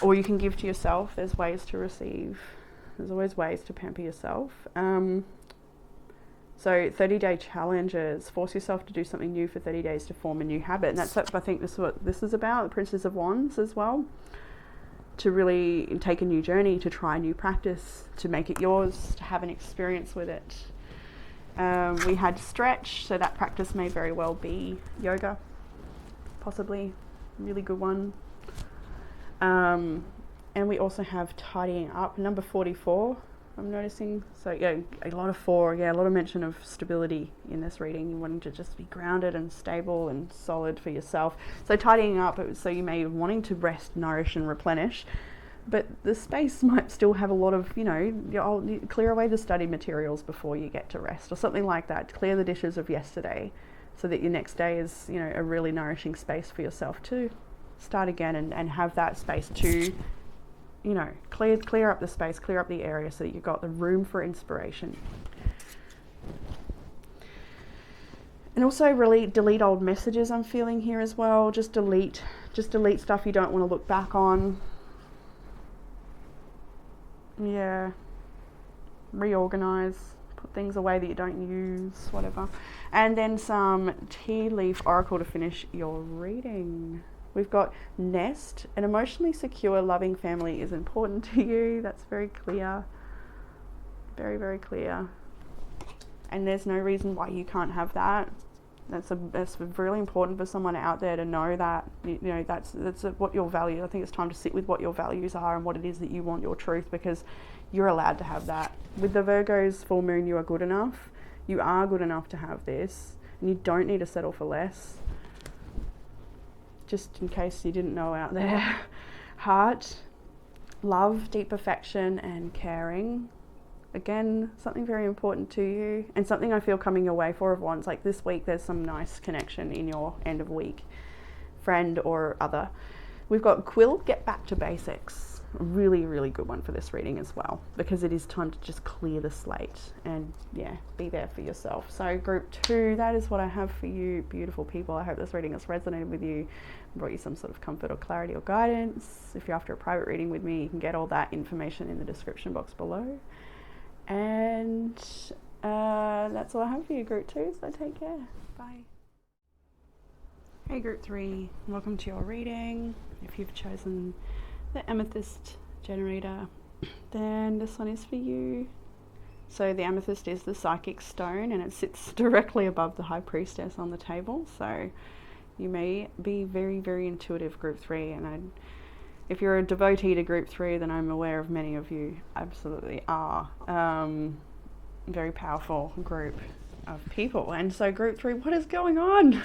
Or you can give to yourself. There's ways to receive. There's always ways to pamper yourself. So 30-day challenges, force yourself to do something new for 30 days to form a new habit. And that's I think this is what this is about, the Princess of Wands as well. To really take a new journey, to try a new practice, to make it yours, to have an experience with it. We had stretch, so that practice may very well be yoga, possibly, really good one. And we also have tidying up, number 44. I'm noticing, so yeah, a lot of mention of stability in this reading. You want to just be grounded and stable and solid for yourself. So tidying up, so you may be wanting to rest, nourish and replenish, but the space might still have a lot of, you clear away the study materials before you get to rest or something like that. Clear the dishes of yesterday so that your next day is, a really nourishing space for yourself to start again and have that space to clear up the space, clear up the area so that you've got the room for inspiration. And also really delete old messages I'm feeling here as well. Just delete stuff you don't want to look back on. Yeah. Reorganize, put things away that you don't use, whatever. And then some tea leaf oracle to finish your reading. We've got nest, an emotionally secure, loving family is important to you. That's very clear. Very, very clear. And there's no reason why you can't have that. That's really important for someone out there to know that. That's what your values. I think it's time to sit with what your values are and what it is that you want, your truth, because you're allowed to have that. With the Virgo's full moon, you are good enough. You are good enough to have this, and you don't need to settle for less. Just in case you didn't know out there. Heart, love, deep affection and caring. Again, something very important to you and something I feel coming your way for of Wands. Like this week, there's some nice connection in your end of week, friend or other. We've got Quill, get back to basics. A really, really good one for this reading as well, because it is time to just clear the slate and be there for yourself. So group 2, that is what I have for you, beautiful people. I hope this reading has resonated with you, brought you some sort of comfort or clarity or guidance. If you're after a private reading with me, you can get all that information in the description box below. And that's all I have for you, group 2, so take care. Bye. Hey group 3, welcome to your reading. If you've chosen the amethyst generator, then this one is for you. So the amethyst is the psychic stone and it sits directly above the high priestess on the table. So you may be very, very intuitive, group 3, and if you're a devotee to group 3, then I'm aware of many of you absolutely are. Very powerful group of people. And so group 3, what is going on?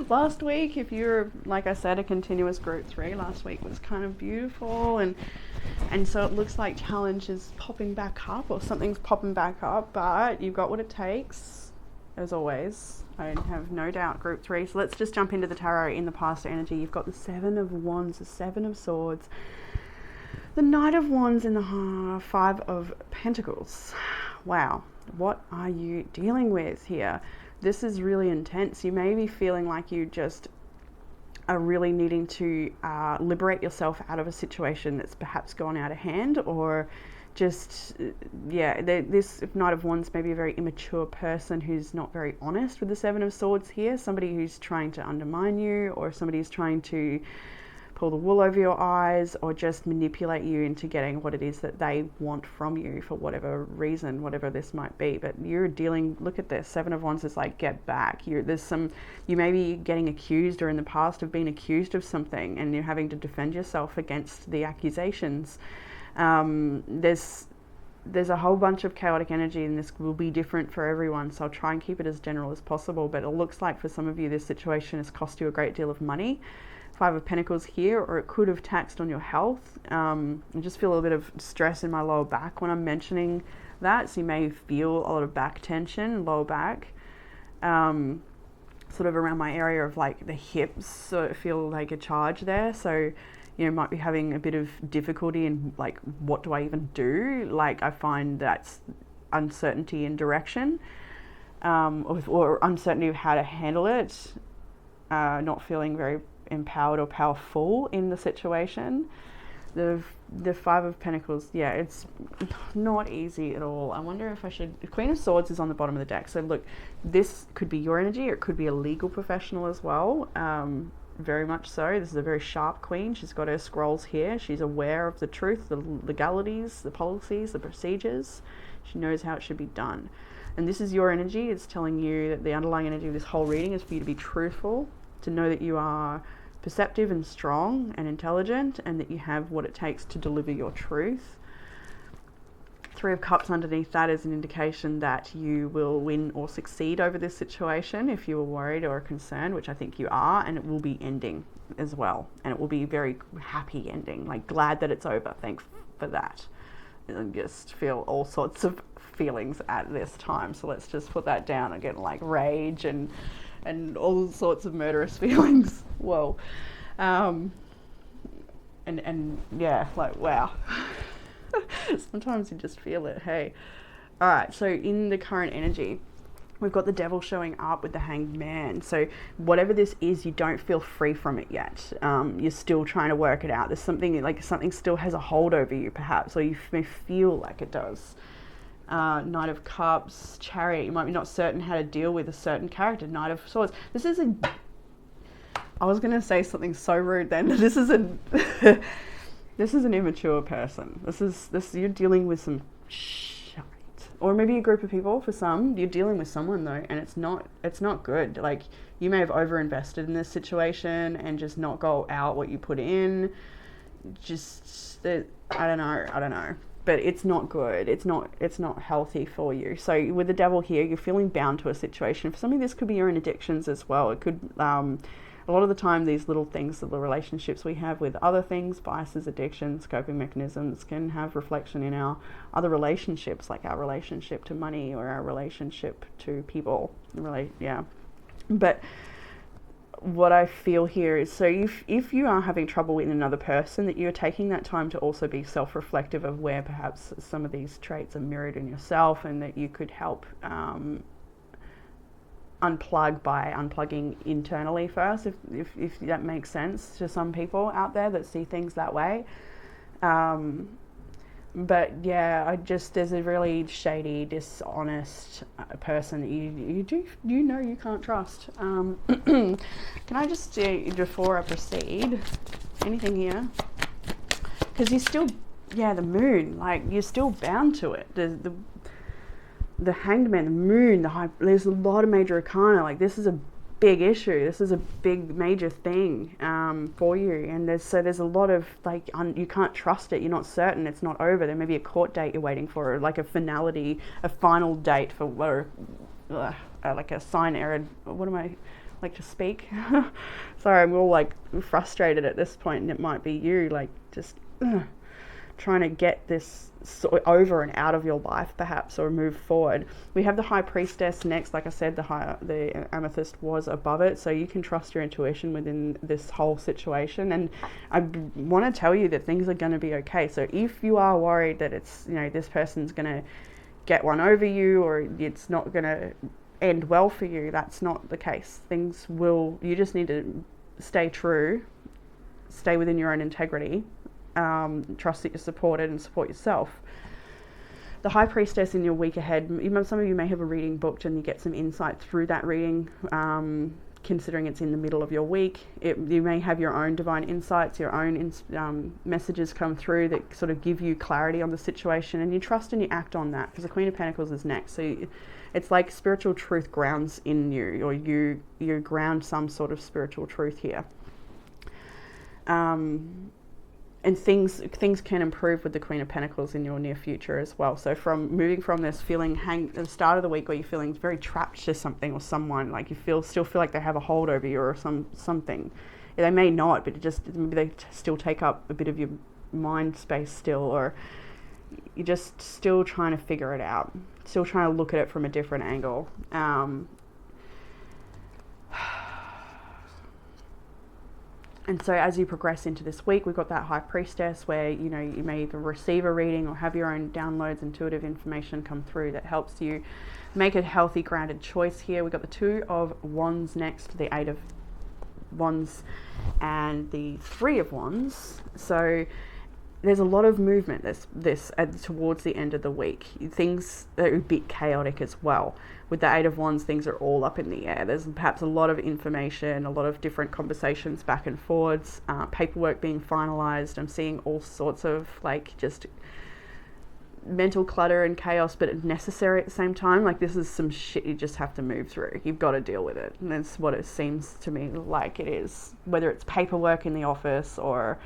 Last week, if you're, like I said, a continuous group 3, last week was kind of beautiful, and so it looks like challenge is popping back up, or something's popping back up, but you've got what it takes, as always. I have no doubt, group 3. So let's just jump into the tarot in the past energy. You've got the 7 of Wands, the 7 of Swords, the Knight of Wands, and the 5 of Pentacles. Wow. What are you dealing with here? This is really intense. You may be feeling like you just are really needing to liberate yourself out of a situation that's perhaps gone out of hand, or just, yeah, this Knight of Wands may be a very immature person who's not very honest with the Seven of Swords here. Somebody who's trying to undermine you, or somebody who's trying to pull the wool over your eyes, or just manipulate you into getting what it is that they want from you for whatever reason, whatever this might be. But you're dealing, look at this, Seven of Wands is like, get back. You may be getting accused, or in the past have been accused of something, and you're having to defend yourself against the accusations. There's a whole bunch of chaotic energy, and this will be different for everyone, so I'll try and keep it as general as possible. But it looks like for some of you this situation has cost you a great deal of money. Five of Pentacles here, or it could have taxed on your health. I just feel a little bit of stress in my lower back when I'm mentioning that, so you may feel a lot of back tension, lower back, sort of around my area of like the hips, so I feel like a charge there. So you know, might be having a bit of difficulty in like, what do I even do? Like, I find that's uncertainty in direction, or uncertainty of how to handle it, not feeling very empowered or powerful in the situation. The Five of Pentacles, yeah, it's not easy at all. I wonder if I should, the Queen of Swords is on the bottom of the deck, so look, this could be your energy, or it could be a legal professional as well. Very much so. This is a very sharp queen. She's got her scrolls here. She's aware of the truth, the legalities, the policies, the procedures. She knows how it should be done. And this is your energy. It's telling you that the underlying energy of this whole reading is for you to be truthful, to know that you are perceptive and strong and intelligent, and that you have what it takes to deliver your truth. Three of Cups underneath that is an indication that you will win or succeed over this situation if you were worried or concerned, which I think you are, and it will be ending as well. And it will be a very happy ending, like glad that it's over. Thanks for that. And just feel all sorts of feelings at this time. So let's just put that down again, like rage and all sorts of murderous feelings. Whoa. And yeah, like, wow. Sometimes you just feel it, hey. All right, so in the current energy, we've got the Devil showing up with the Hanged Man. So whatever this is, you don't feel free from it yet. You're still trying to work it out. There's something, like something still has a hold over you perhaps, or you may feel like it does. Knight of Cups, Chariot, you might be not certain how to deal with a certain character. Knight of Swords. This is a, I was going to say something so rude then. This is a this is an immature person. This you're dealing with some shit, or maybe a group of people. For some, you're dealing with someone though, and it's not good. Like, you may have overinvested in this situation and just not go out what you put in. Just I don't know, but it's not good. It's not healthy for you. So with the Devil here, you're feeling bound to a situation. For some of this could be your own addictions as well. It could a lot of the time, these little things, the relationships we have with other things, biases, addictions, coping mechanisms, can have reflection in our other relationships, like our relationship to money or our relationship to people. Yeah. But what I feel here is, so if you are having trouble with another person, that you're taking that time to also be self-reflective of where perhaps some of these traits are mirrored in yourself, and that you could help unplug by unplugging internally first, if that makes sense to some people out there that see things that way. But yeah, there's a really shady, dishonest person that you know you can't trust. Can I just, before I proceed, anything here? Because you're still, the Moon, like, you're still bound to it. The Hanged Man, the Moon, there's a lot of major arcana. Like, this is a big issue. This is a big major thing for you, and there's a lot of, like, you can't trust it. You're not certain. It's not over. There may be a court date you're waiting for, or like a finality, a final date for like a sign error. What am I like to speak? Sorry, I'm all like frustrated at this point, and it might be you, like, just trying to get this over and out of your life perhaps, or move forward. We have the High Priestess next. Like I said, the Amethyst was above it, so you can trust your intuition within this whole situation. And I want to tell you that things are going to be okay. So if you are worried that it's, this person's going to get one over you, or it's not going to end well for you, that's not the case. Things will, you just need to stay true, stay within your own integrity, trust that you're supported, and support yourself. The High Priestess in your week ahead, some of you may have a reading booked and you get some insight through that reading, considering it's in the middle of your week. You may have your own divine insights, your own messages come through that sort of give you clarity on the situation, and you trust and you act on that, because the Queen of Pentacles is next. So it's like spiritual truth grounds in you, or you ground some sort of spiritual truth here. And things can improve with the Queen of Pentacles in your near future as well. So from moving from this feeling at the start of the week where you're feeling very trapped to something or someone, like you still feel like they have a hold over you or something. They may not, but maybe they still take up a bit of your mind space still, or you're just still trying to figure it out, still trying to look at it from a different angle. And so as you progress into this week, we've got that High Priestess where, you may either receive a reading or have your own downloads, intuitive information come through that helps you make a healthy, grounded choice here. We've got the Two of Wands next, the Eight of Wands, and the Three of Wands. So there's a lot of movement towards the end of the week. Things are a bit chaotic as well. With the Eight of Wands, things are all up in the air. There's perhaps a lot of information, a lot of different conversations back and forwards, paperwork being finalized. I'm seeing all sorts of just mental clutter and chaos, but it's necessary at the same time. Like, this is some shit you just have to move through. You've got to deal with it. And that's what it seems to me like it is. Whether it's paperwork in the office or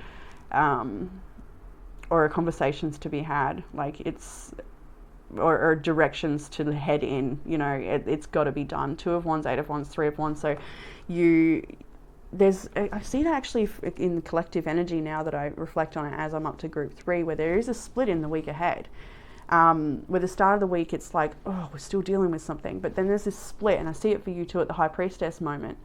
conversations to be had, or directions to head in, it's got to be done. Two of Wands, Eight of Wands, Three of Wands. So I see that actually in the collective energy now that I reflect on it as I'm up to group 3, where there is a split in the week ahead. With the start of the week, it's like, oh, we're still dealing with something. But then there's this split, and I see it for you too at the High Priestess moment,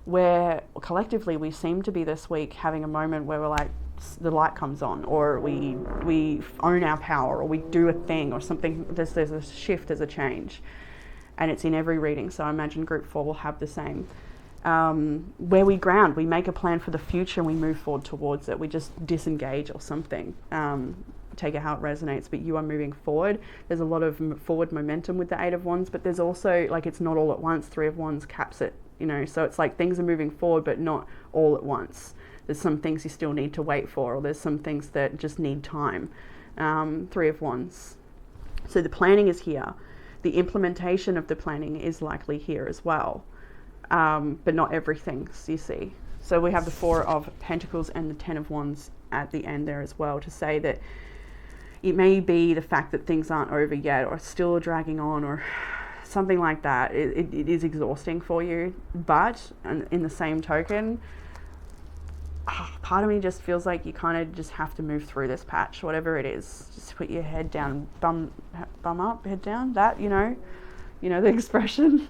where collectively we seem to be this week having a moment where we're like, the light comes on, or we own our power, or we do a thing or something. There's a shift, there's a change, and it's in every reading. So I imagine group 4 will have the same, where we ground, we make a plan for the future and we move forward towards it. We just disengage or something. Take it how it resonates, but you are moving forward. There's a lot of forward momentum with the Eight of Wands, but there's also, it's not all at once. Three of Wands caps it, so it's like things are moving forward but not all at once. There's some things you still need to wait for, or there's some things that just need time. Three of Wands. So the planning is here. The implementation of the planning is likely here as well, but not everything, you see. So we have the Four of Pentacles and the Ten of Wands at the end there as well, to say that it may be the fact that things aren't over yet, or still dragging on, or something like that. It is exhausting for you, but in the same token, part of me just feels like you kind of just have to move through this patch, whatever it is. Just put your head down, bum up, head down. That, the expression.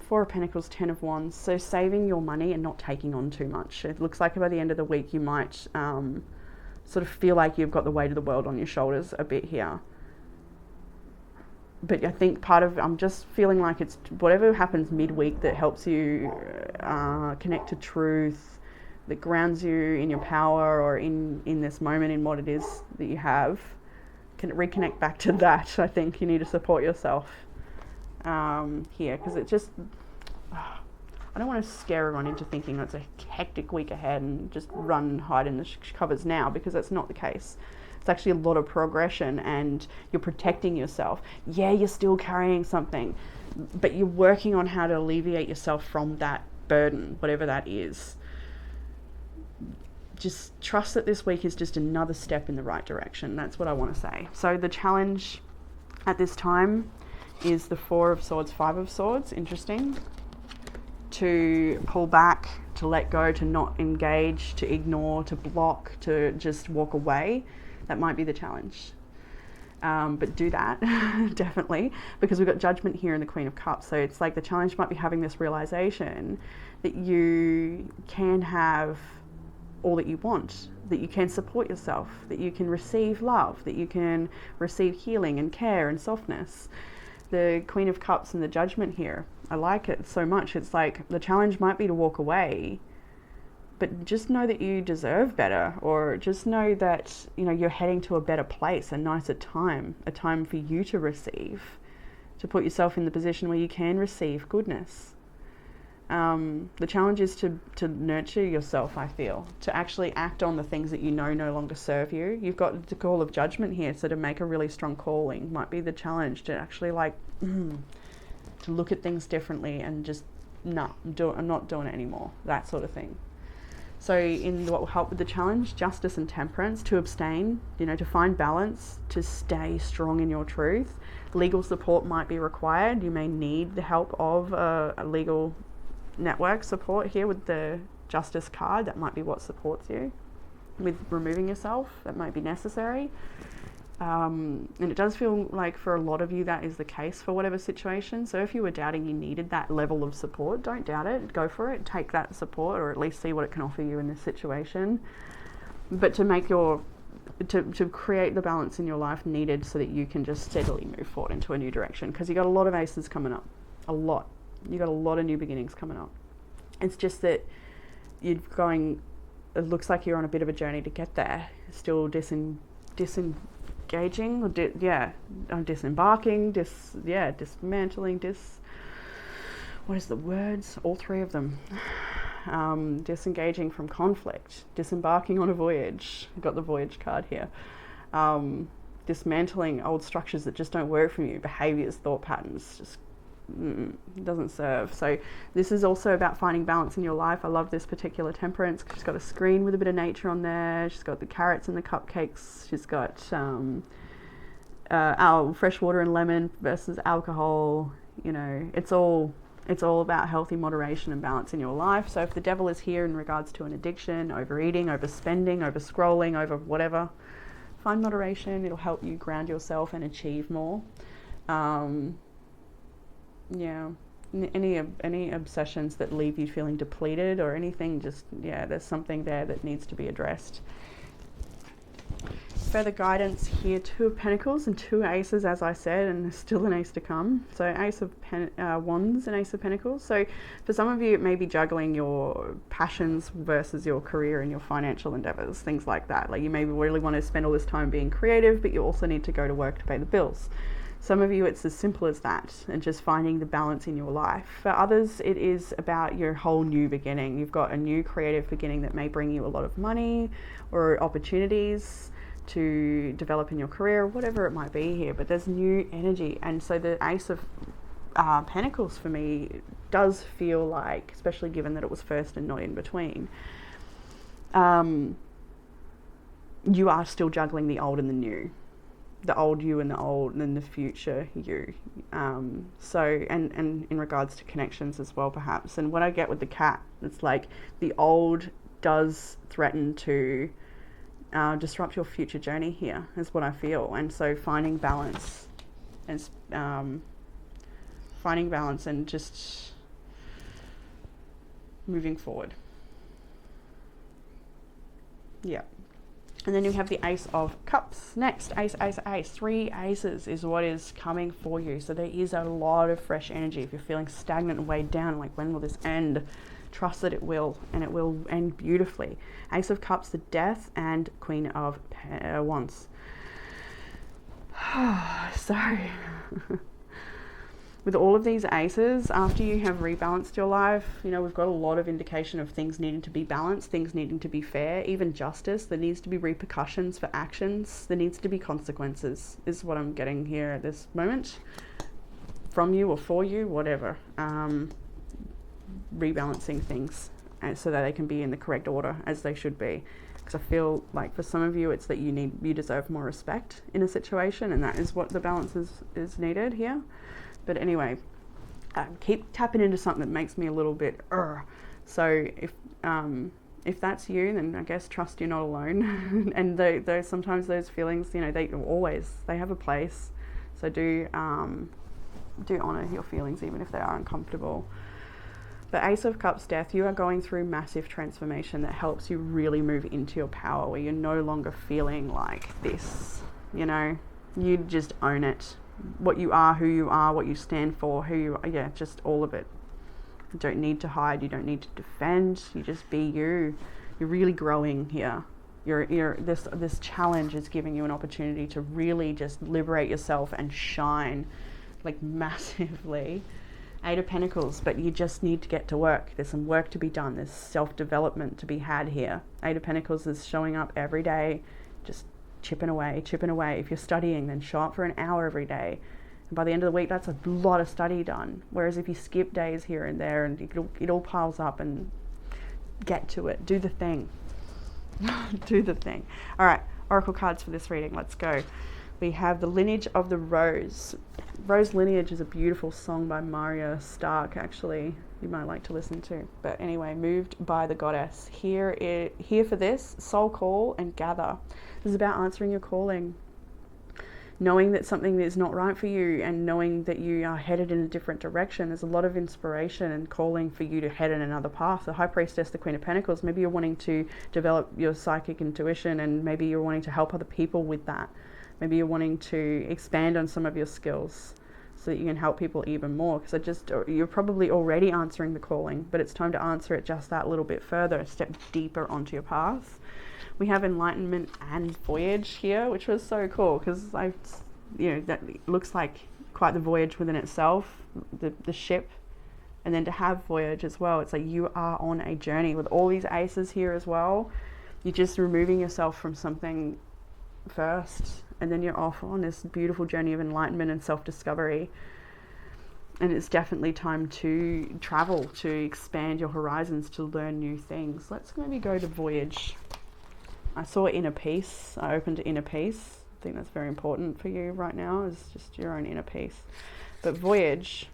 Four of Pentacles, Ten of Wands. So saving your money and not taking on too much. It looks like by the end of the week you might sort of feel like you've got the weight of the world on your shoulders a bit here. But I think I'm just feeling like it's whatever happens midweek that helps you connect to truth, that grounds you in your power, or in this moment, in what it is that you have. Can reconnect back to that. I think you need to support yourself here, because it just, I don't want to scare everyone into thinking it's a hectic week ahead and just run and hide in the covers now, because that's not the case. It's actually a lot of progression, and you're protecting yourself. Yeah, you're still carrying something, but you're working on how to alleviate yourself from that burden, whatever that is. Just trust that this week is just another step in the right direction. That's what I want to say. So the challenge at this time is the Four of Swords, Five of Swords. Interesting. To pull back, to let go, to not engage, to ignore, to block, to just walk away. That might be the challenge. But do that, definitely, because we've got Judgment here in the Queen of Cups. So it's like the challenge might be having this realization that you can have all that you want, that you can support yourself, that you can receive love, that you can receive healing and care and softness. The Queen of Cups and the Judgment here, I like it so much. It's like the challenge might be to walk away, but just know that you deserve better, or just know that, you know, you're heading to a better place, a nicer time, a time for you to receive, to put yourself in the position where you can receive goodness. The challenge is to nurture yourself, I feel, to actually act on the things that you know no longer serve you. You've got the call of judgment here, so to make a really strong calling might be the challenge, to actually like to look at things differently and just, no, I'm not doing it anymore, that sort of thing. So in what will help with the challenge, justice and temperance, to abstain, you know, to find balance, to stay strong in your truth. Legal support might be required. You may need the help of a legal network support here with the justice card. That might be what supports you with removing yourself. That might be necessary. And it does feel like for a lot of you that is the case for whatever situation. So if you were doubting you needed that level of support, don't doubt it, go for it, take that support, or at least see what it can offer you in this situation. But to make to create the balance in your life needed so that you can just steadily move forward into a new direction, because you got a lot of aces coming up, you got a lot of new beginnings coming up. It's just that it looks like you're on a bit of a journey to get there, still disengaging, or disembarking, dismantling, what is the words? All three of them. Disengaging from conflict, disembarking on a voyage. I've got the voyage card here. Dismantling old structures that just don't work for you, behaviors, thought patterns, just doesn't serve. So this is also about finding balance in your life. I love this particular temperance. She's got a screen with a bit of nature on there. She's got the carrots and the cupcakes. She's got our fresh water and lemon versus alcohol. You know, it's all about healthy moderation and balance in your life. So if the devil is here in regards to an addiction, overeating, overspending, over-scrolling, over whatever, find moderation. It'll help you ground yourself and achieve more. Any obsessions that leave you feeling depleted or anything, there's something there that needs to be addressed. Further guidance here, 2 of Pentacles and 2 Aces, as I said, and there's still an Ace to come. So Ace of Wands and Ace of Pentacles. So for some of you, it may be juggling your passions versus your career and your financial endeavors, things like that. Like you may really want to spend all this time being creative, but you also need to go to work to pay the bills. Some of you, it's as simple as that, and just finding the balance in your life. For others, it is about your whole new beginning. You've got a new creative beginning that may bring you a lot of money or opportunities to develop in your career, whatever it might be here, but there's new energy. And so the Ace of Pentacles for me does feel like, especially given that it was first and not in between, you are still juggling the old and the new. The old you and the old and then the future you. So in regards to connections as well, perhaps. And what I get with the cat, it's like the old does threaten to disrupt your future journey here, is what I feel. And so finding balance and just moving forward. Yeah. And then you have the Ace of Cups next. Ace, ace, ace. 3 aces is what is coming for you. So there is a lot of fresh energy. If you're feeling stagnant and weighed down, like when will this end? Trust that it will, and it will end beautifully. Ace of Cups, the Death, and Queen of Wands. So with all of these aces, after you have rebalanced your life, you know, we've got a lot of indication of things needing to be balanced, things needing to be fair, even justice. There needs to be repercussions for actions. There needs to be consequences, is what I'm getting here at this moment. From you or for you, whatever. Rebalancing things so that they can be in the correct order as they should be. Because I feel like for some of you, it's that you deserve more respect in a situation, and that is what the balance is needed here. But anyway, keep tapping into something that makes me a little bit So if that's you, then I guess trust you're not alone. And those sometimes those feelings, you know, they have a place. So do honor your feelings even if they are uncomfortable. The Ace of Cups, Death, you are going through massive transformation that helps you really move into your power, where you're no longer feeling like this, you know, you just own it. What you are, who you are, what you stand for, who you are, just all of it. You don't need to hide. You don't need to defend. You just be you. You're really growing here. This challenge is giving you an opportunity to really just liberate yourself and shine, like massively. 8 of Pentacles, but you just need to get to work. There's some work to be done. There's self-development to be had here. 8 of Pentacles is showing up every day, just chipping away, chipping away. If you're studying, then show up for an hour every day. And by the end of the week, that's a lot of study done. Whereas if you skip days here and there, and it all piles up, and get to it. Do the thing. Do the thing. All right, Oracle cards for this reading. Let's go. We have the Lineage of the Rose. Rose Lineage is a beautiful song by Maria Stark, actually. You might like to listen to. But anyway, moved by the goddess. Here for this, soul call and gather. This is about answering your calling. Knowing that something is not right for you and knowing that you are headed in a different direction. There's a lot of inspiration and calling for you to head in another path. The High Priestess, the Queen of Pentacles, maybe you're wanting to develop your psychic intuition, and maybe you're wanting to help other people with that. Maybe you're wanting to expand on some of your skills so that you can help people even more. Because you're probably already answering the calling, but it's time to answer it just that little bit further, a step deeper onto your path. We have Enlightenment and Voyage here, which was so cool because that looks like quite the voyage within itself, the ship, and then to have Voyage as well. It's like you are on a journey with all these aces here as well. You're just removing yourself from something first, and then you're off on this beautiful journey of enlightenment and self-discovery. And it's definitely time to travel, to expand your horizons, to learn new things. Let's maybe go to Voyage. I saw Inner Peace. I opened Inner Peace. I think that's very important for you right now, is just your own inner peace. But Voyage,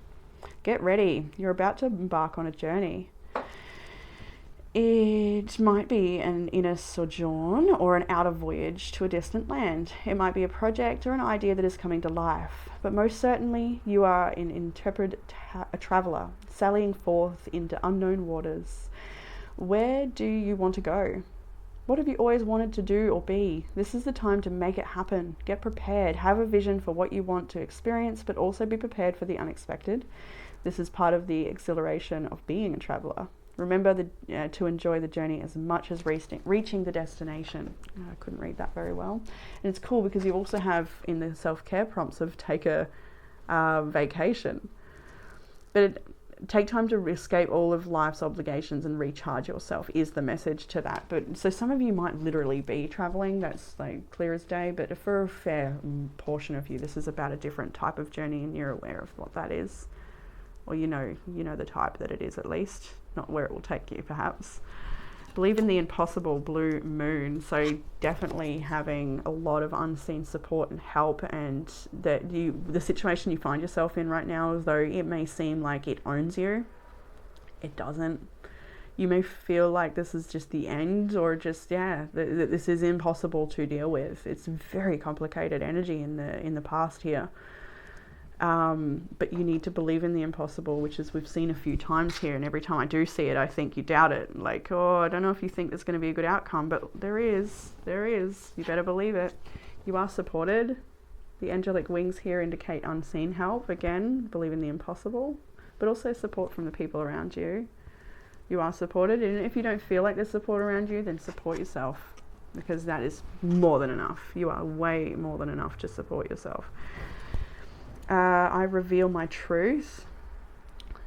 get ready. You're about to embark on a journey. It might be an inner sojourn or an outer voyage to a distant land. It might be a project or an idea that is coming to life. But most certainly, you are an intrepid traveller, sallying forth into unknown waters. Where do you want to go? What have you always wanted to do or be? This is the time to make it happen. Get prepared. Have a vision for what you want to experience, but also be prepared for the unexpected. This is part of the exhilaration of being a traveller. Remember to enjoy the journey as much as reaching the destination. I couldn't read that very well. And it's cool because you also have in the self-care prompts of take a vacation. But take time to escape all of life's obligations and recharge yourself is the message to that. But so some of you might literally be traveling. That's like clear as day. But for a fair portion of you, this is about a different type of journey, and you're aware of what that is. Or you know the type that it is, at least. Not where it will take you, perhaps. Believe in the impossible, Blue Moon. So definitely having a lot of unseen support and help, and that the situation you find yourself in right now, as though it may seem like it owns you, it doesn't. You may feel like this is just the end, or just this is impossible to deal with. It's very complicated energy in the past here. But you need to believe in the impossible, which is we've seen a few times here, and every time I do see it, I think you doubt it. Like, I don't know if you think there's going to be a good outcome, but there is. You better believe it. You are supported. The angelic wings here indicate unseen help. Again, believe in the impossible, but also support from the people around you. You are supported, and if you don't feel like there's support around you, then support yourself, because that is more than enough. You are way more than enough to support yourself. I reveal my truth.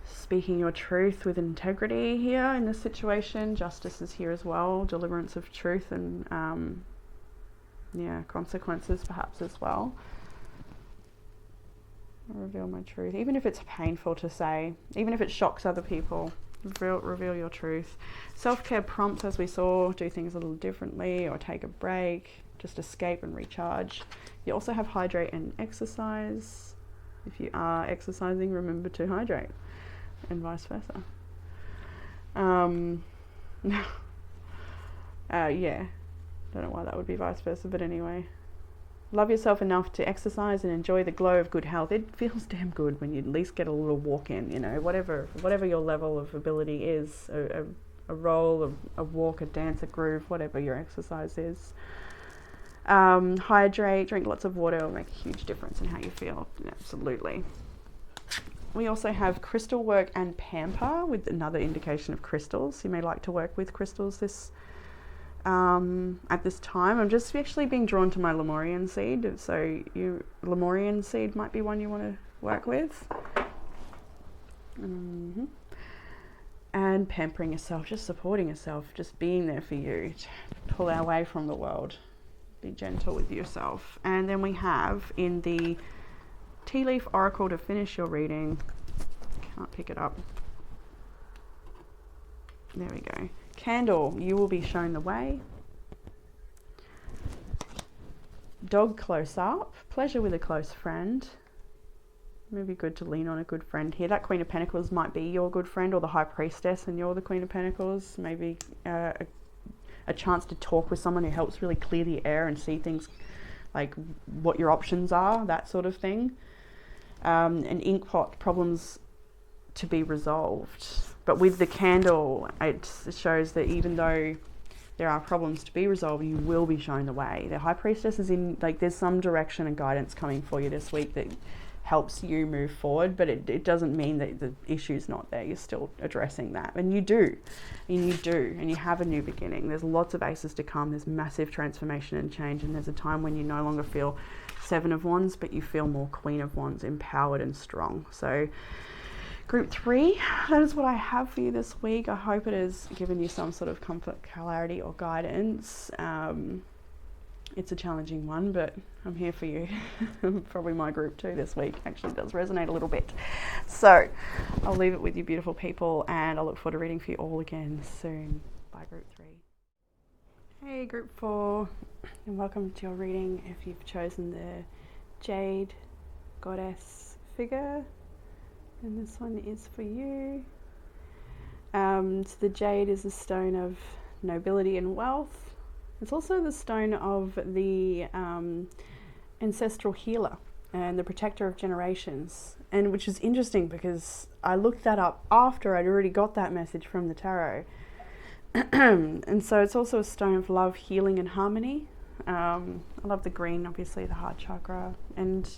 Speaking your truth with integrity here in this situation. Justice is here as well. Deliverance of truth and consequences perhaps as well. I reveal my truth. Even if it's painful to say, even if it shocks other people, reveal your truth. Self-care prompts, as we saw, do things a little differently or take a break, just escape and recharge. You also have hydrate and exercise. If you are exercising, remember to hydrate, and vice versa. Don't know why that would be vice versa, but anyway. Love yourself enough to exercise and enjoy the glow of good health. It feels damn good when you at least get a little walk in, whatever your level of ability is, a roll, a walk, a dance, a groove, whatever your exercise is. Hydrate, drink lots of water will make a huge difference in how you feel. Absolutely. We also have crystal work and pamper with another indication of crystals. You may like to work with crystals this at this time. I'm just actually being drawn to my Lemurian seed, so Lemurian seed might be one you want to work with. And pampering yourself, just supporting yourself, just being there for you, to pull away from the world, be gentle with yourself. And then we have in the Tea Leaf Oracle to finish your reading, can't pick it up, there we go, Candle, you will be shown the way. Dog close up, pleasure with a close friend. Maybe good to lean on a good friend here. That Queen of Pentacles might be your good friend, or the High Priestess and you're the Queen of Pentacles. Maybe a chance to talk with someone who helps really clear the air and see things like what your options are, that sort of thing. And inkpot problems to be resolved. But with the candle, it shows that even though there are problems to be resolved, you will be shown the way. The High Priestess is in, like, there's some direction and guidance coming for you this week that helps you move forward, but it doesn't mean that the issue's not there. You're still addressing that, and you do, and you have a new beginning. There's lots of aces to come. There's massive transformation and change, and there's a time when you no longer feel Seven of Wands, but you feel more Queen of Wands, empowered and strong. So group 3, that is what I have for you this week. I hope it has given you some sort of comfort, clarity, or guidance. It's a challenging one, but I'm here for you. Probably my group 2 this week actually does resonate a little bit. So I'll leave it with you, beautiful people, and I look forward to reading for you all again soon. Bye, group 3. Hey, group 4, and welcome to your reading. If you've chosen the Jade Goddess figure, then this one is for you. So the Jade is a stone of nobility and wealth. It's also the stone of the ancestral healer and the protector of generations, and which is interesting because I looked that up after I'd already got that message from the tarot. And so it's also a stone of love, healing, and harmony. I love the green, obviously, the heart chakra, and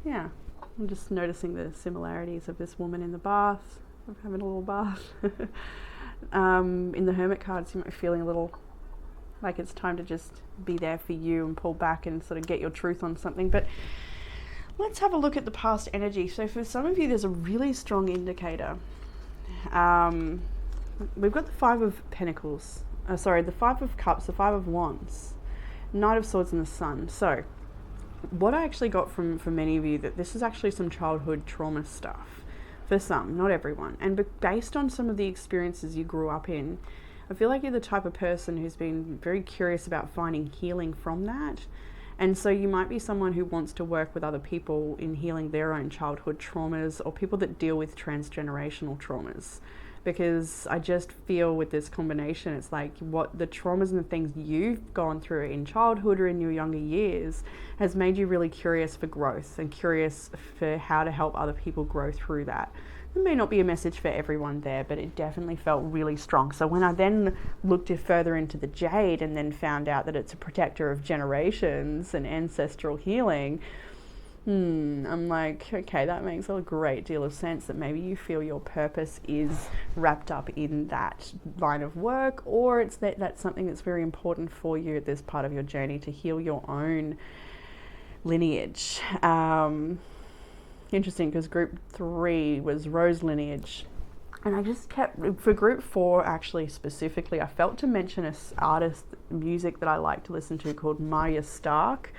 yeah, I'm just noticing the similarities of this woman in the bath, of having a little bath. In the Hermit cards, you might be feeling a little like it's time to just be there for you and pull back and sort of get your truth on something. But let's have a look at the past energy. So for some of you, there's a really strong indicator. We've got the Five of Pentacles, the Five of Cups, the Five of Wands, Knight of Swords, and the Sun. So what I actually got from many of you, that this is actually some childhood trauma stuff for some, not everyone. And based on some of the experiences you grew up in, I feel like you're the type of person who's been very curious about finding healing from that. And so you might be someone who wants to work with other people in healing their own childhood traumas, or people that deal with transgenerational traumas. Because I just feel with this combination, it's like what the traumas and the things you've gone through in childhood or in your younger years has made you really curious for growth and curious for how to help other people grow through that. It may not be a message for everyone there, but it definitely felt really strong. So when I then looked further into the Jade and then found out that it's a protector of generations and ancestral healing, I'm like, okay, that makes a great deal of sense, that maybe you feel your purpose is wrapped up in that line of work, or it's that's something that's very important for you at this part of your journey to heal your own lineage. Interesting, because group 3 was Rose lineage, and I just kept, for group 4 actually specifically, I felt to mention an artist music that I like to listen to called Maya Stark.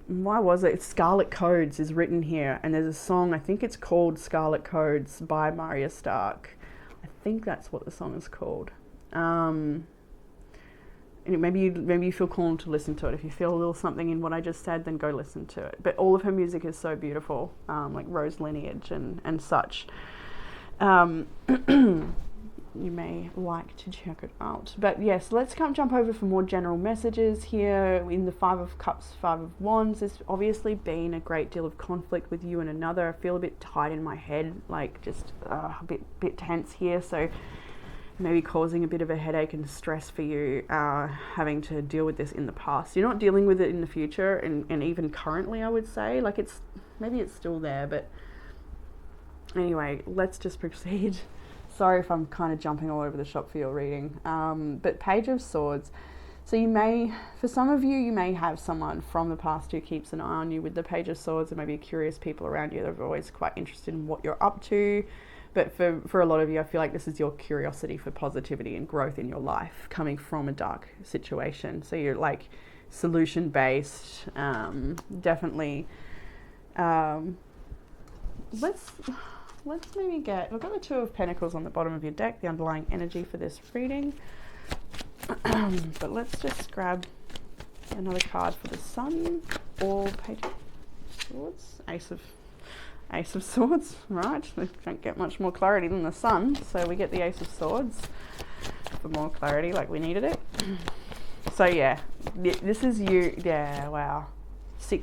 Why was it? Scarlet Codes is written here, and there's a song, I think it's called Scarlet Codes by Maria Stark. I think that's what the song is called. And maybe you feel called to listen to it. If you feel a little something in what I just said, then go listen to it. But all of her music is so beautiful, like Rose lineage and such. You may like to check it out. But yes, let's jump over for more general messages here. In the Five of Cups, Five of Wands, there's obviously been a great deal of conflict with you and another. I feel a bit tight in my head, like just a bit tense here. So maybe causing a bit of a headache and stress for you, having to deal with this in the past. You're not dealing with it in the future, and even currently, I would say. Like, it's maybe it's still there, but anyway, let's just proceed. Sorry if I'm kind of jumping all over the shop for your reading. But Page of Swords. So you may, for some of you, you may have someone from the past who keeps an eye on you with the Page of Swords, and maybe curious people around you that are always quite interested in what you're up to. But for a lot of you, I feel like this is your curiosity for positivity and growth in your life coming from a dark situation. So you're like solution based, definitely. Let's maybe get, we've got the Two of Pentacles on the bottom of your deck, the underlying energy for this reading. But let's just grab another card for the Sun or Page of Swords, Ace of Swords, right? We don't get much more clarity than the Sun, so we get the Ace of Swords for more clarity, like we needed it. So yeah, this is you. Yeah, wow.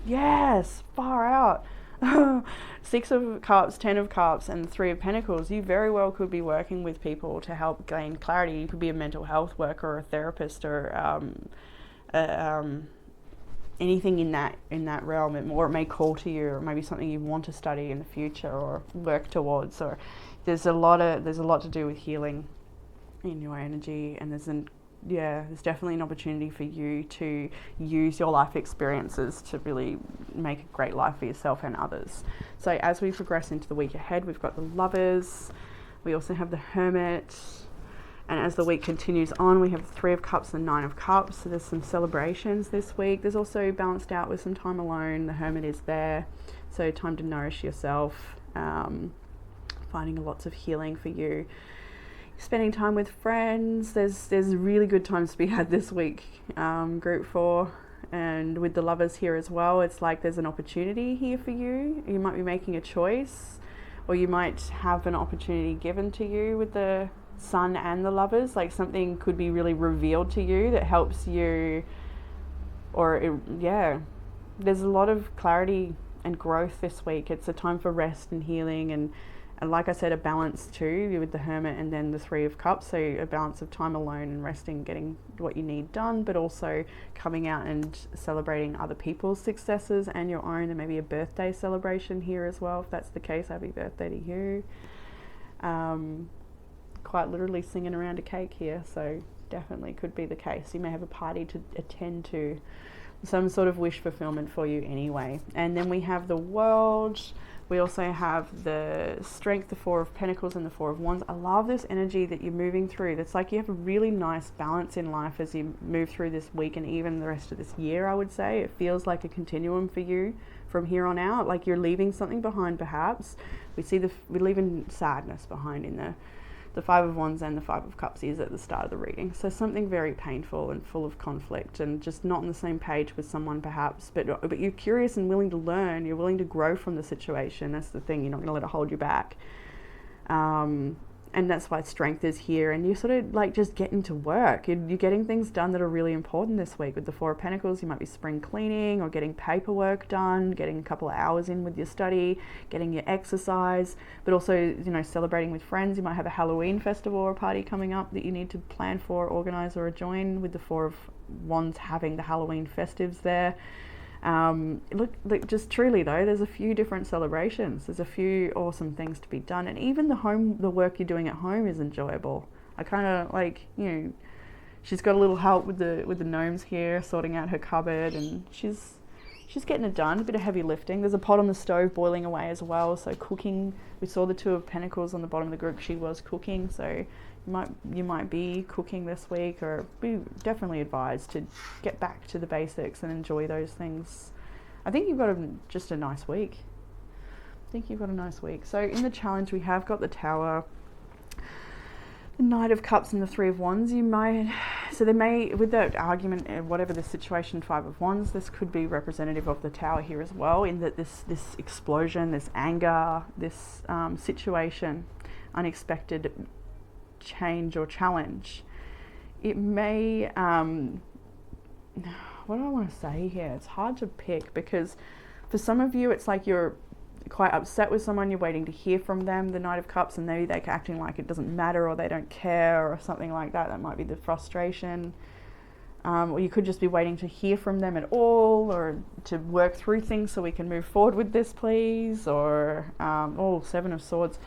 Yes, far out. 6 of Cups, 10 of Cups, and 3 of Pentacles. You very well could be working with people to help gain clarity. You could be a mental health worker or a therapist or anything in that realm, or it may call to you, or maybe something you want to study in the future or work towards. Or there's a lot to do with healing in your energy, and there's definitely an opportunity for you to use your life experiences to really make a great life for yourself and others. So as we progress into the week ahead, we've got the Lovers, we also have the Hermit, and as the week continues on, we have the 3 of Cups and 9 of Cups. So there's some celebrations this week. There's also balanced out with some time alone. The Hermit is there, so time to nourish yourself, finding lots of healing for you. Spending time with friends, there's really good times to be had this week, group 4, and with the Lovers here as well, it's like there's an opportunity here for you. You might be making a choice, or you might have an opportunity given to you with the Sun and the Lovers, like something could be really revealed to you that helps you, there's a lot of clarity and growth this week. It's a time for rest and healing, and like I said, a balance too with the Hermit and then the 3 of Cups. So a balance of time alone and resting, getting what you need done, but also coming out and celebrating other people's successes and your own, and maybe a birthday celebration here as well. If that's the case, happy birthday to you. Quite literally singing around a cake here, so definitely could be the case. You may have a party to attend to, some sort of wish fulfillment for you anyway. And then we have the World. We also have the Strength, the 4 of Pentacles, and the 4 of Wands. I love this energy that you're moving through. It's like you have a really nice balance in life as you move through this week and even the rest of this year, I would say. It feels like a continuum for you from here on out, like you're leaving something behind perhaps. We're leaving sadness behind in the 5 of Wands, and the 5 of Cups is at the start of the reading. So something very painful and full of conflict, and just not on the same page with someone perhaps, but you're curious and willing to learn. You're willing to grow from the situation. That's the thing. You're not going to let it hold you back. And that's why Strength is here, and you're sort of like just getting to work. You're getting things done that are really important this week. With the 4 of Pentacles, you might be spring cleaning or getting paperwork done, getting a couple of hours in with your study, getting your exercise, but also, celebrating with friends. You might have a Halloween festival or a party coming up that you need to plan for, organize, or join, with the 4 of Wands having the Halloween festives there. Look, just truly though, there's a few different celebrations. There's a few awesome things to be done, and even the work you're doing at home is enjoyable. I kind of like, she's got a little help with the gnomes here, sorting out her cupboard, and she's getting it done. A bit of heavy lifting. There's a pot on the stove boiling away as well. So cooking. We saw the 2 of Pentacles on the bottom of the group. She was cooking, so you might be cooking this week, or be definitely advised to get back to the basics and enjoy those things. I think you've got just a nice week. So in the challenge, we have got the Tower, the Knight of Cups, and the 3 of Wands. There may, with that argument, whatever the situation, 5 of Wands, this could be representative of the Tower here as well, in that this explosion, this anger, this situation, unexpected change or challenge. It may, what do I want to say here? It's hard to pick, because for some of you, it's like you're quite upset with someone, you're waiting to hear from them, the Knight of Cups, and maybe they're acting like it doesn't matter, or they don't care, or something like that. That might be the frustration. Or you could just be waiting to hear from them at all, or to work through things so we can move forward with this, please. Or, Seven of Swords.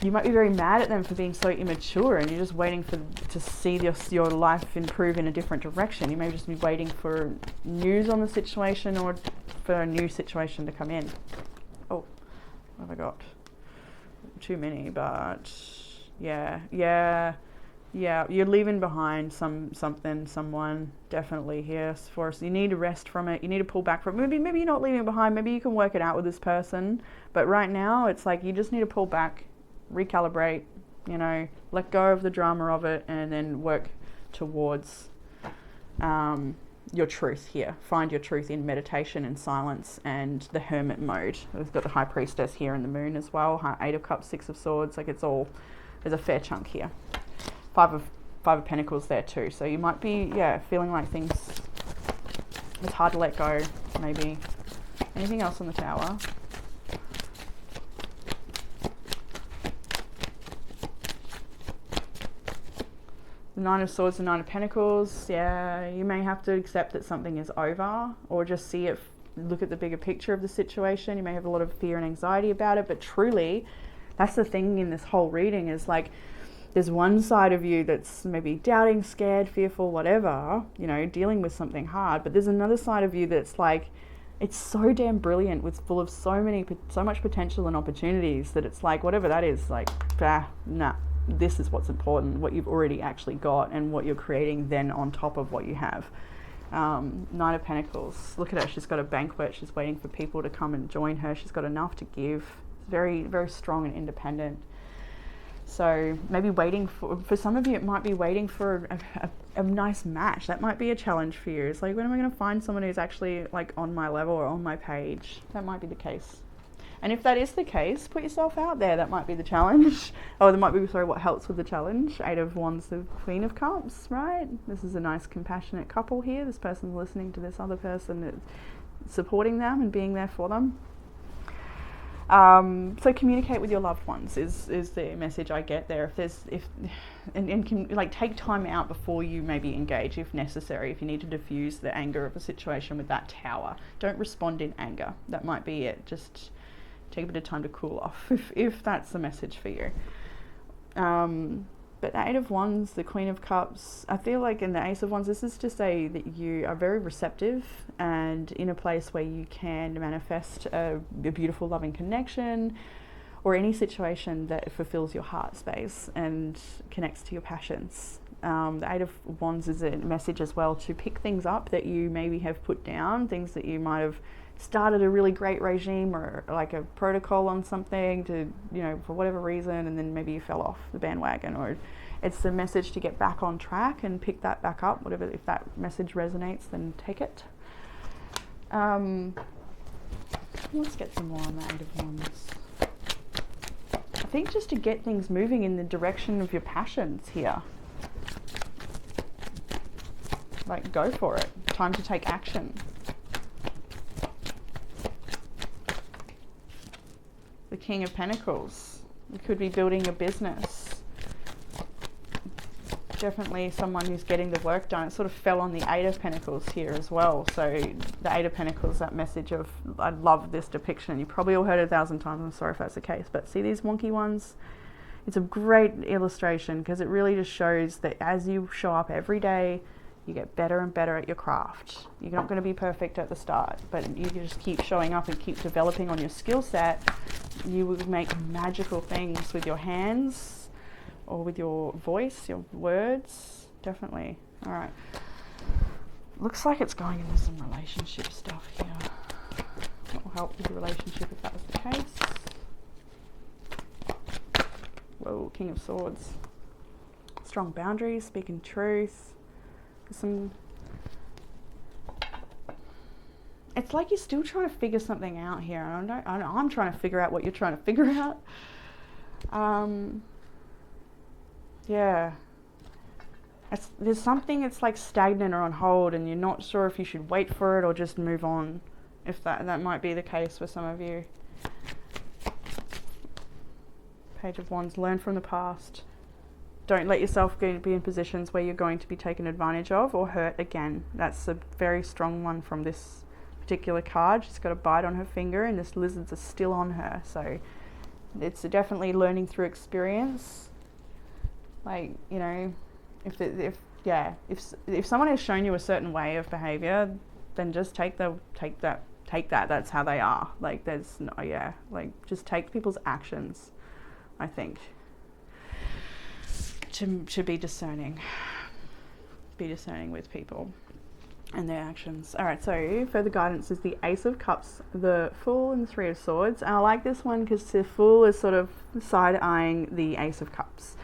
You might be very mad at them for being so immature, and you're just waiting to see your life improve in a different direction. You may just be waiting for news on the situation, or for a new situation to come in. Oh, what have I got? Too many, but yeah, you're leaving behind someone definitely here for us. You need to rest from it. You need to pull back from it. Maybe you're not leaving it behind. Maybe you can work it out with this person, but right now it's like you just need to pull back, recalibrate, let go of the drama of it, and then work towards your truth here. Find your truth in meditation and silence and the hermit mode. We've got the High Priestess here and the Moon as well. 8 of Cups, 6 of Swords. Like, it's all, there's a fair chunk here. Five of Pentacles there too. So you might be, feeling like things, it's hard to let go, maybe. Anything else on the Tower? The 9 of Swords, the 9 of Pentacles. Yeah, you may have to accept that something is over, or just see it, look at the bigger picture of the situation. You may have a lot of fear and anxiety about it, but truly, that's the thing in this whole reading, is like, there's one side of you that's maybe doubting, scared, fearful, whatever, dealing with something hard, but there's another side of you that's like, it's so damn brilliant, with full of so much potential and opportunities, that it's like, whatever that is, like, nah. This is what's important, what you've already actually got, and what you're creating then on top of what you have. 9 of Pentacles. Look at her. She's got a banquet. She's waiting for people to come and join her. She's got enough to give. Very, very strong and independent. So maybe waiting for some of you, it might be waiting for a nice match. That might be a challenge for you. It's like, when am I going to find someone who's actually like on my level or on my page? That might be the case. And if that is the case, put yourself out there. That might be the challenge. Oh, there might be, what helps with the challenge. 8 of Wands, the Queen of Cups, right? This is a nice, compassionate couple here. This person's listening to this other person, supporting them and being there for them. So communicate with your loved ones is the message I get there. Take time out before you maybe engage, if necessary, if you need to diffuse the anger of a situation with that Tower. Don't respond in anger. That might be it. Just take a bit of time to cool off, if that's the message for you. But the 8 of Wands, the Queen of Cups, I feel like in the Ace of Wands, this is to say that you are very receptive and in a place where you can manifest a beautiful, loving connection, or any situation that fulfills your heart space and connects to your passions. The 8 of Wands is a message as well to pick things up that you maybe have put down, things that you might have started a really great regime or like a protocol on something to, for whatever reason, and then maybe you fell off the bandwagon, or it's the message to get back on track and pick that back up, whatever. If that message resonates, then take it. Let's get some more on the 8 of Wands. I think just to get things moving in the direction of your passions here. Like, go for it. Time to take action. The King of Pentacles. You could be building a business. Definitely someone who's getting the work done. It sort of fell on the 8 of Pentacles here as well. So the 8 of Pentacles, that message of, I love this depiction. You probably all heard it 1,000 times. I'm sorry if that's the case. But see these wonky ones? It's a great illustration, because it really just shows that as you show up every day, you get better and better at your craft. You're not going to be perfect at the start, but you can just keep showing up and keep developing on your skill set. You will make magical things with your hands or with your voice, your words. Definitely. All right. Looks like it's going into some relationship stuff here. What will help with the relationship if that was the case? Whoa, King of Swords. Strong boundaries, speaking truth. It's like you're still trying to figure something out here. I'm trying to figure out what you're trying to figure out. Yeah. There's something that's like stagnant or on hold, and you're not sure if you should wait for it or just move on. If that might be the case for some of you. Page of Wands, learn from the past. Don't let yourself be in positions where you're going to be taken advantage of or hurt again. That's a very strong one from this particular card. She's got a bite on her finger and this lizards are still on her. So it's definitely learning through experience. Like, you know, if someone has shown you a certain way of behavior, then just take that. That's how they are. Like, there's no, like, just take people's actions, I think. To be discerning with people and their actions. All right, so further guidance is the Ace of Cups, the Fool, and the Three of Swords. And I like this one because the Fool is sort of side-eyeing the Ace of Cups.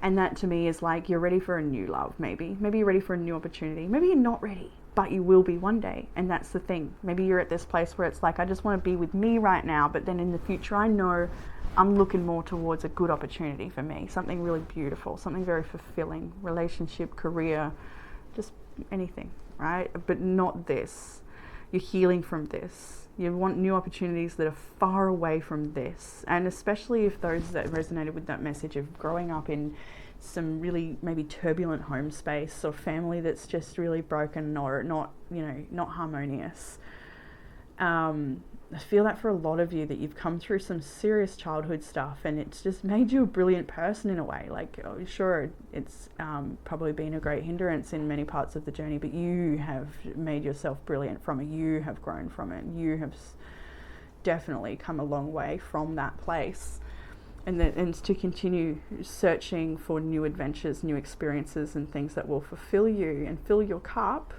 And that to me is like, you're ready for a new love, maybe. Maybe you're ready for a new opportunity. Maybe you're not ready, but you will be one day. And that's the thing. Maybe you're at this place where it's like, I just want to be with me right now, but then in the future I know I'm looking more towards a good opportunity for me, something really beautiful, something very fulfilling, relationship, career, just anything, right? But not this. You're healing from this. You want new opportunities that are far away from this. And especially if those that resonated with that message of growing up in some really maybe turbulent home space or family that's just really broken or not, you know, not harmonious. I feel that for a lot of you, that you've come through some serious childhood stuff and it's just made you a brilliant person in a way. Like, sure, it's probably been a great hindrance in many parts of the journey, but you have made yourself brilliant from it. You have grown from it. You have definitely come a long way from that place. And to continue searching for new adventures, new experiences and things that will fulfill you and fill your cup,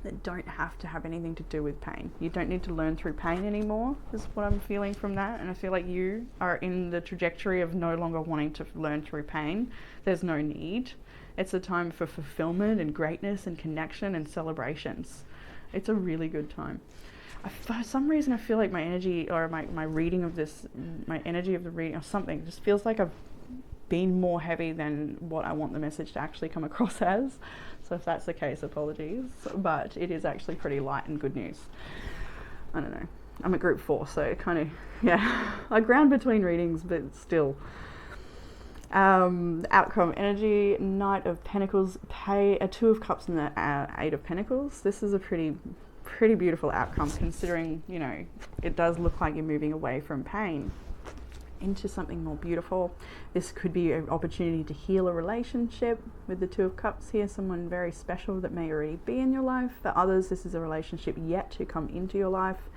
that don't have to have anything to do with pain. You don't need to learn through pain anymore, is what I'm feeling from that. And I feel like you are in the trajectory of no longer wanting to learn through pain. There's no need. It's a time for fulfillment and greatness and connection and celebrations. It's a really good time. For some reason I feel like my energy or my reading of this, my energy of the reading or something just feels like I've been more heavy than what I want the message to actually come across as. So if that's the case, apologies, but it is actually pretty light and good news. I don't know. I'm at group 4, so it kind of, I ground between readings, but still. Outcome energy, Knight of Pentacles, a 2 of Cups and the 8 of Pentacles. This is a pretty beautiful outcome, considering, you know, it does look like you're moving away from pain into something more beautiful. This could be an opportunity to heal a relationship with the 2 of Cups here, someone very special that may already be in your life. For others, this is a relationship yet to come into your life,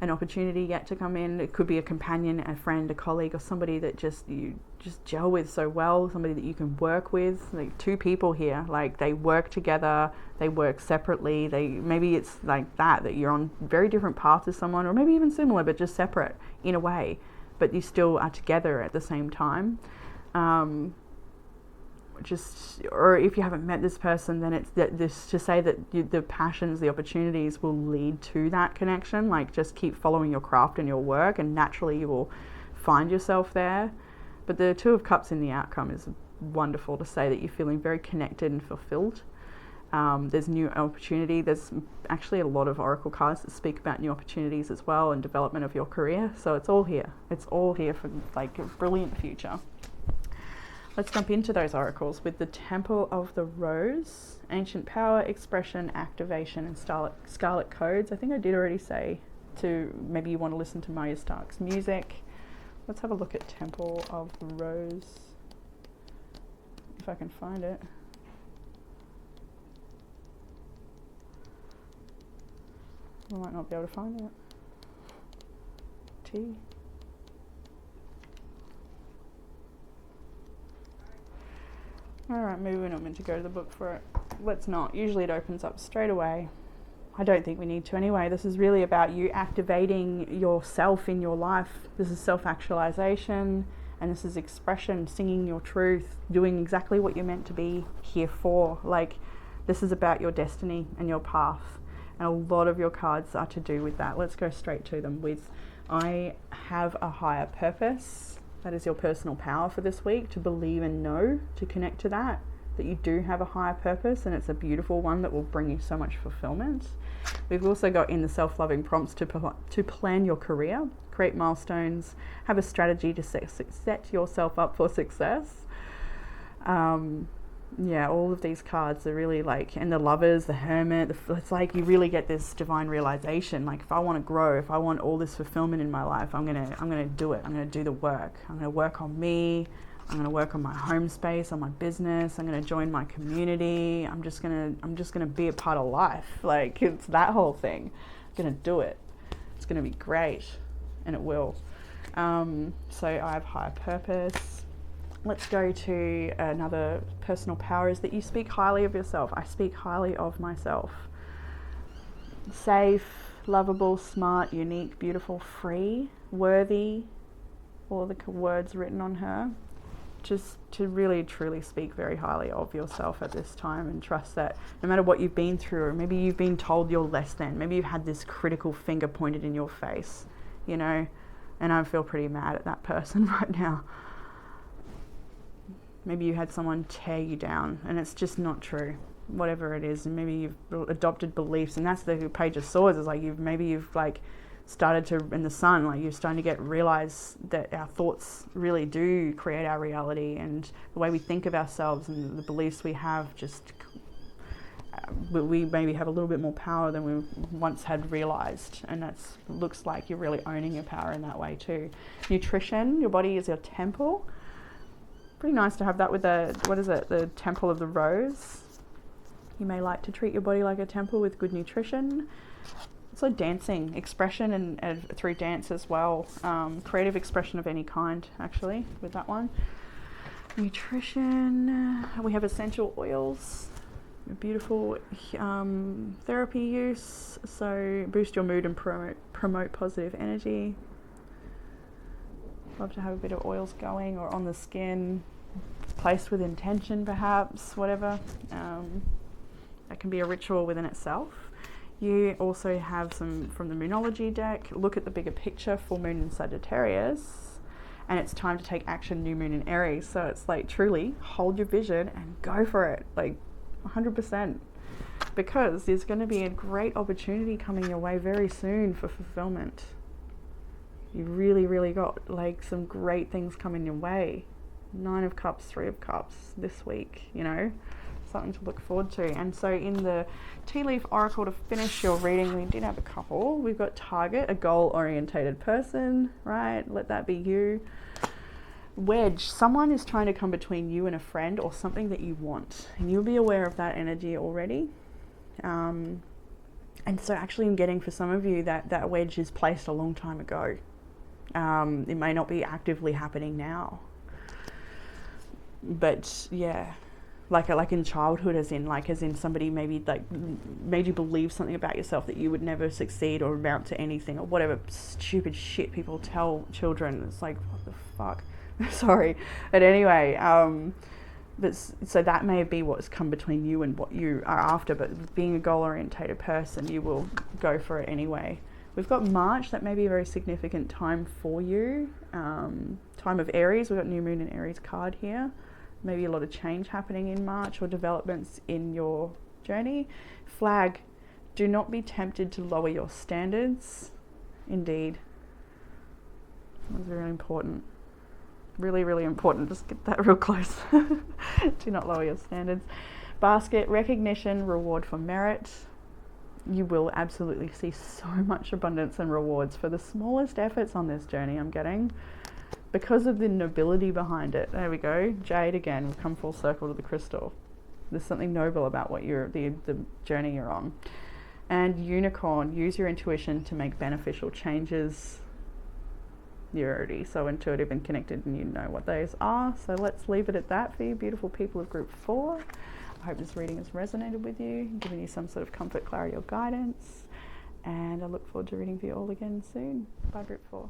an opportunity yet to come in. It could be a companion, a friend, a colleague, or somebody that you just gel with so well, somebody that you can work with. Like 2 people here, like they work together, they work separately, maybe it's like that you're on very different paths as someone, or maybe even similar but just separate in a way, but you still are together at the same time. Or if you haven't met this person, then it's this to say that the passions, the opportunities will lead to that connection. Like, just keep following your craft and your work, and naturally you will find yourself there. But the 2 of Cups in the outcome is wonderful to say that you're feeling very connected and fulfilled. There's new opportunity. There's actually a lot of oracle cards that speak about new opportunities as well and development of your career. So it's all here. It's all here for like a brilliant future. Let's jump into those oracles with the Temple of the Rose, Ancient Power, Expression, Activation, and Scarlet Codes. I think I did already say maybe you want to listen to Maya Stark's music. Let's have a look at Temple of the Rose, if I can find it. I might not be able to find it. T. Alright, maybe we're not meant to go to the book for it. Let's not. Usually it opens up straight away. I don't think we need to anyway. This is really about you activating yourself in your life. This is self-actualization, and this is expression, singing your truth, doing exactly what you're meant to be here for. Like, this is about your destiny and your path. And a lot of your cards are to do with that. Let's go straight to them with, I have a higher purpose. That is your personal power for this week, to believe and know, to connect to that you do have a higher purpose, and it's a beautiful one that will bring you so much fulfillment. We've also got in the self-loving prompts to plan your career, create milestones, have a strategy to set yourself up for success. Yeah, all of these cards are really like, and the Lovers, the Hermit, it's like you really get this divine realization. Like, if I want to grow, if I want all this fulfillment in my life, I'm gonna do it. I'm gonna do the work. I'm gonna work on me. I'm gonna work on my home space, on my business. I'm gonna join my community. I'm just gonna be a part of life. Like, it's that whole thing. I'm gonna do it. It's gonna be great, and it will. So I have higher purpose. Let's go to another personal power, is that you speak highly of yourself. I speak highly of myself. Safe, lovable, smart, unique, beautiful, free, worthy, all the words written on her. Just to really truly speak very highly of yourself at this time, and trust that no matter what you've been through, or maybe you've been told you're less than, maybe you've had this critical finger pointed in your face, you know, and I feel pretty mad at that person right now. Maybe you had someone tear you down, and it's just not true, whatever it is. And maybe you've adopted beliefs, and that's the Page of Swords, is like you've like started to, in the Sun, like you're starting to realize that our thoughts really do create our reality, and the way we think of ourselves and the beliefs we have, just we maybe have a little bit more power than we once had realized, and that's looks like you're really owning your power in that way too. Nutrition, your body is your temple. Pretty nice to have that with the Temple of the Rose. You may like to treat your body like a temple with good nutrition. Also dancing, expression, and through dance as well. Creative expression of any kind, actually, with that one. Nutrition, we have essential oils, beautiful therapy use, so boost your mood and promote positive energy. Love to have a bit of oils going, or on the skin, placed with intention perhaps, whatever. That can be a ritual within itself. You also have some from the Moonology deck. Look at the bigger picture, full moon in Sagittarius, and it's time to take action, new moon in Aries. So it's like, truly hold your vision and go for it, like 100%, because there's going to be a great opportunity coming your way very soon for fulfillment. You really got like some great things coming your way. 9 of Cups, 3 of Cups this week, you know, something to look forward to. And so in the Tea Leaf Oracle, to finish your reading, we did have a couple. We've got Target, a goal-orientated person, right? Let that be you. Wedge, someone is trying to come between you and a friend or something that you want, and you'll be aware of that energy already. And so actually I'm getting, for some of you, that wedge is placed a long time ago. It may not be actively happening now, but yeah, like in childhood, as in somebody maybe like made you believe something about yourself, that you would never succeed or amount to anything, or whatever stupid shit people tell children. It's like, what the fuck? Sorry, but anyway, but so that may be what's come between you and what you are after. But being a goal-orientated person, you will go for it anyway. We've got March, that may be a very significant time for you. Time of Aries, we've got New Moon and Aries card here. Maybe a lot of change happening in March, or developments in your journey. Flag, do not be tempted to lower your standards. Indeed. That's really important. Really important. Just get that real close. Do not lower your standards. Basket, recognition, reward for merit. You will absolutely see so much abundance and rewards for the smallest efforts on this journey, I'm getting, because of the nobility behind it. There we go. Jade again. We've come full circle to the crystal. There's something noble about what the journey you're on. And Unicorn, use your intuition to make beneficial changes. You're already so intuitive and connected, and you know what those are. So let's leave it at that for you, beautiful people of Group 4. I hope this reading has resonated with you, giving you some sort of comfort, clarity, or guidance. And I look forward to reading for you all again soon. Bye, Group 4.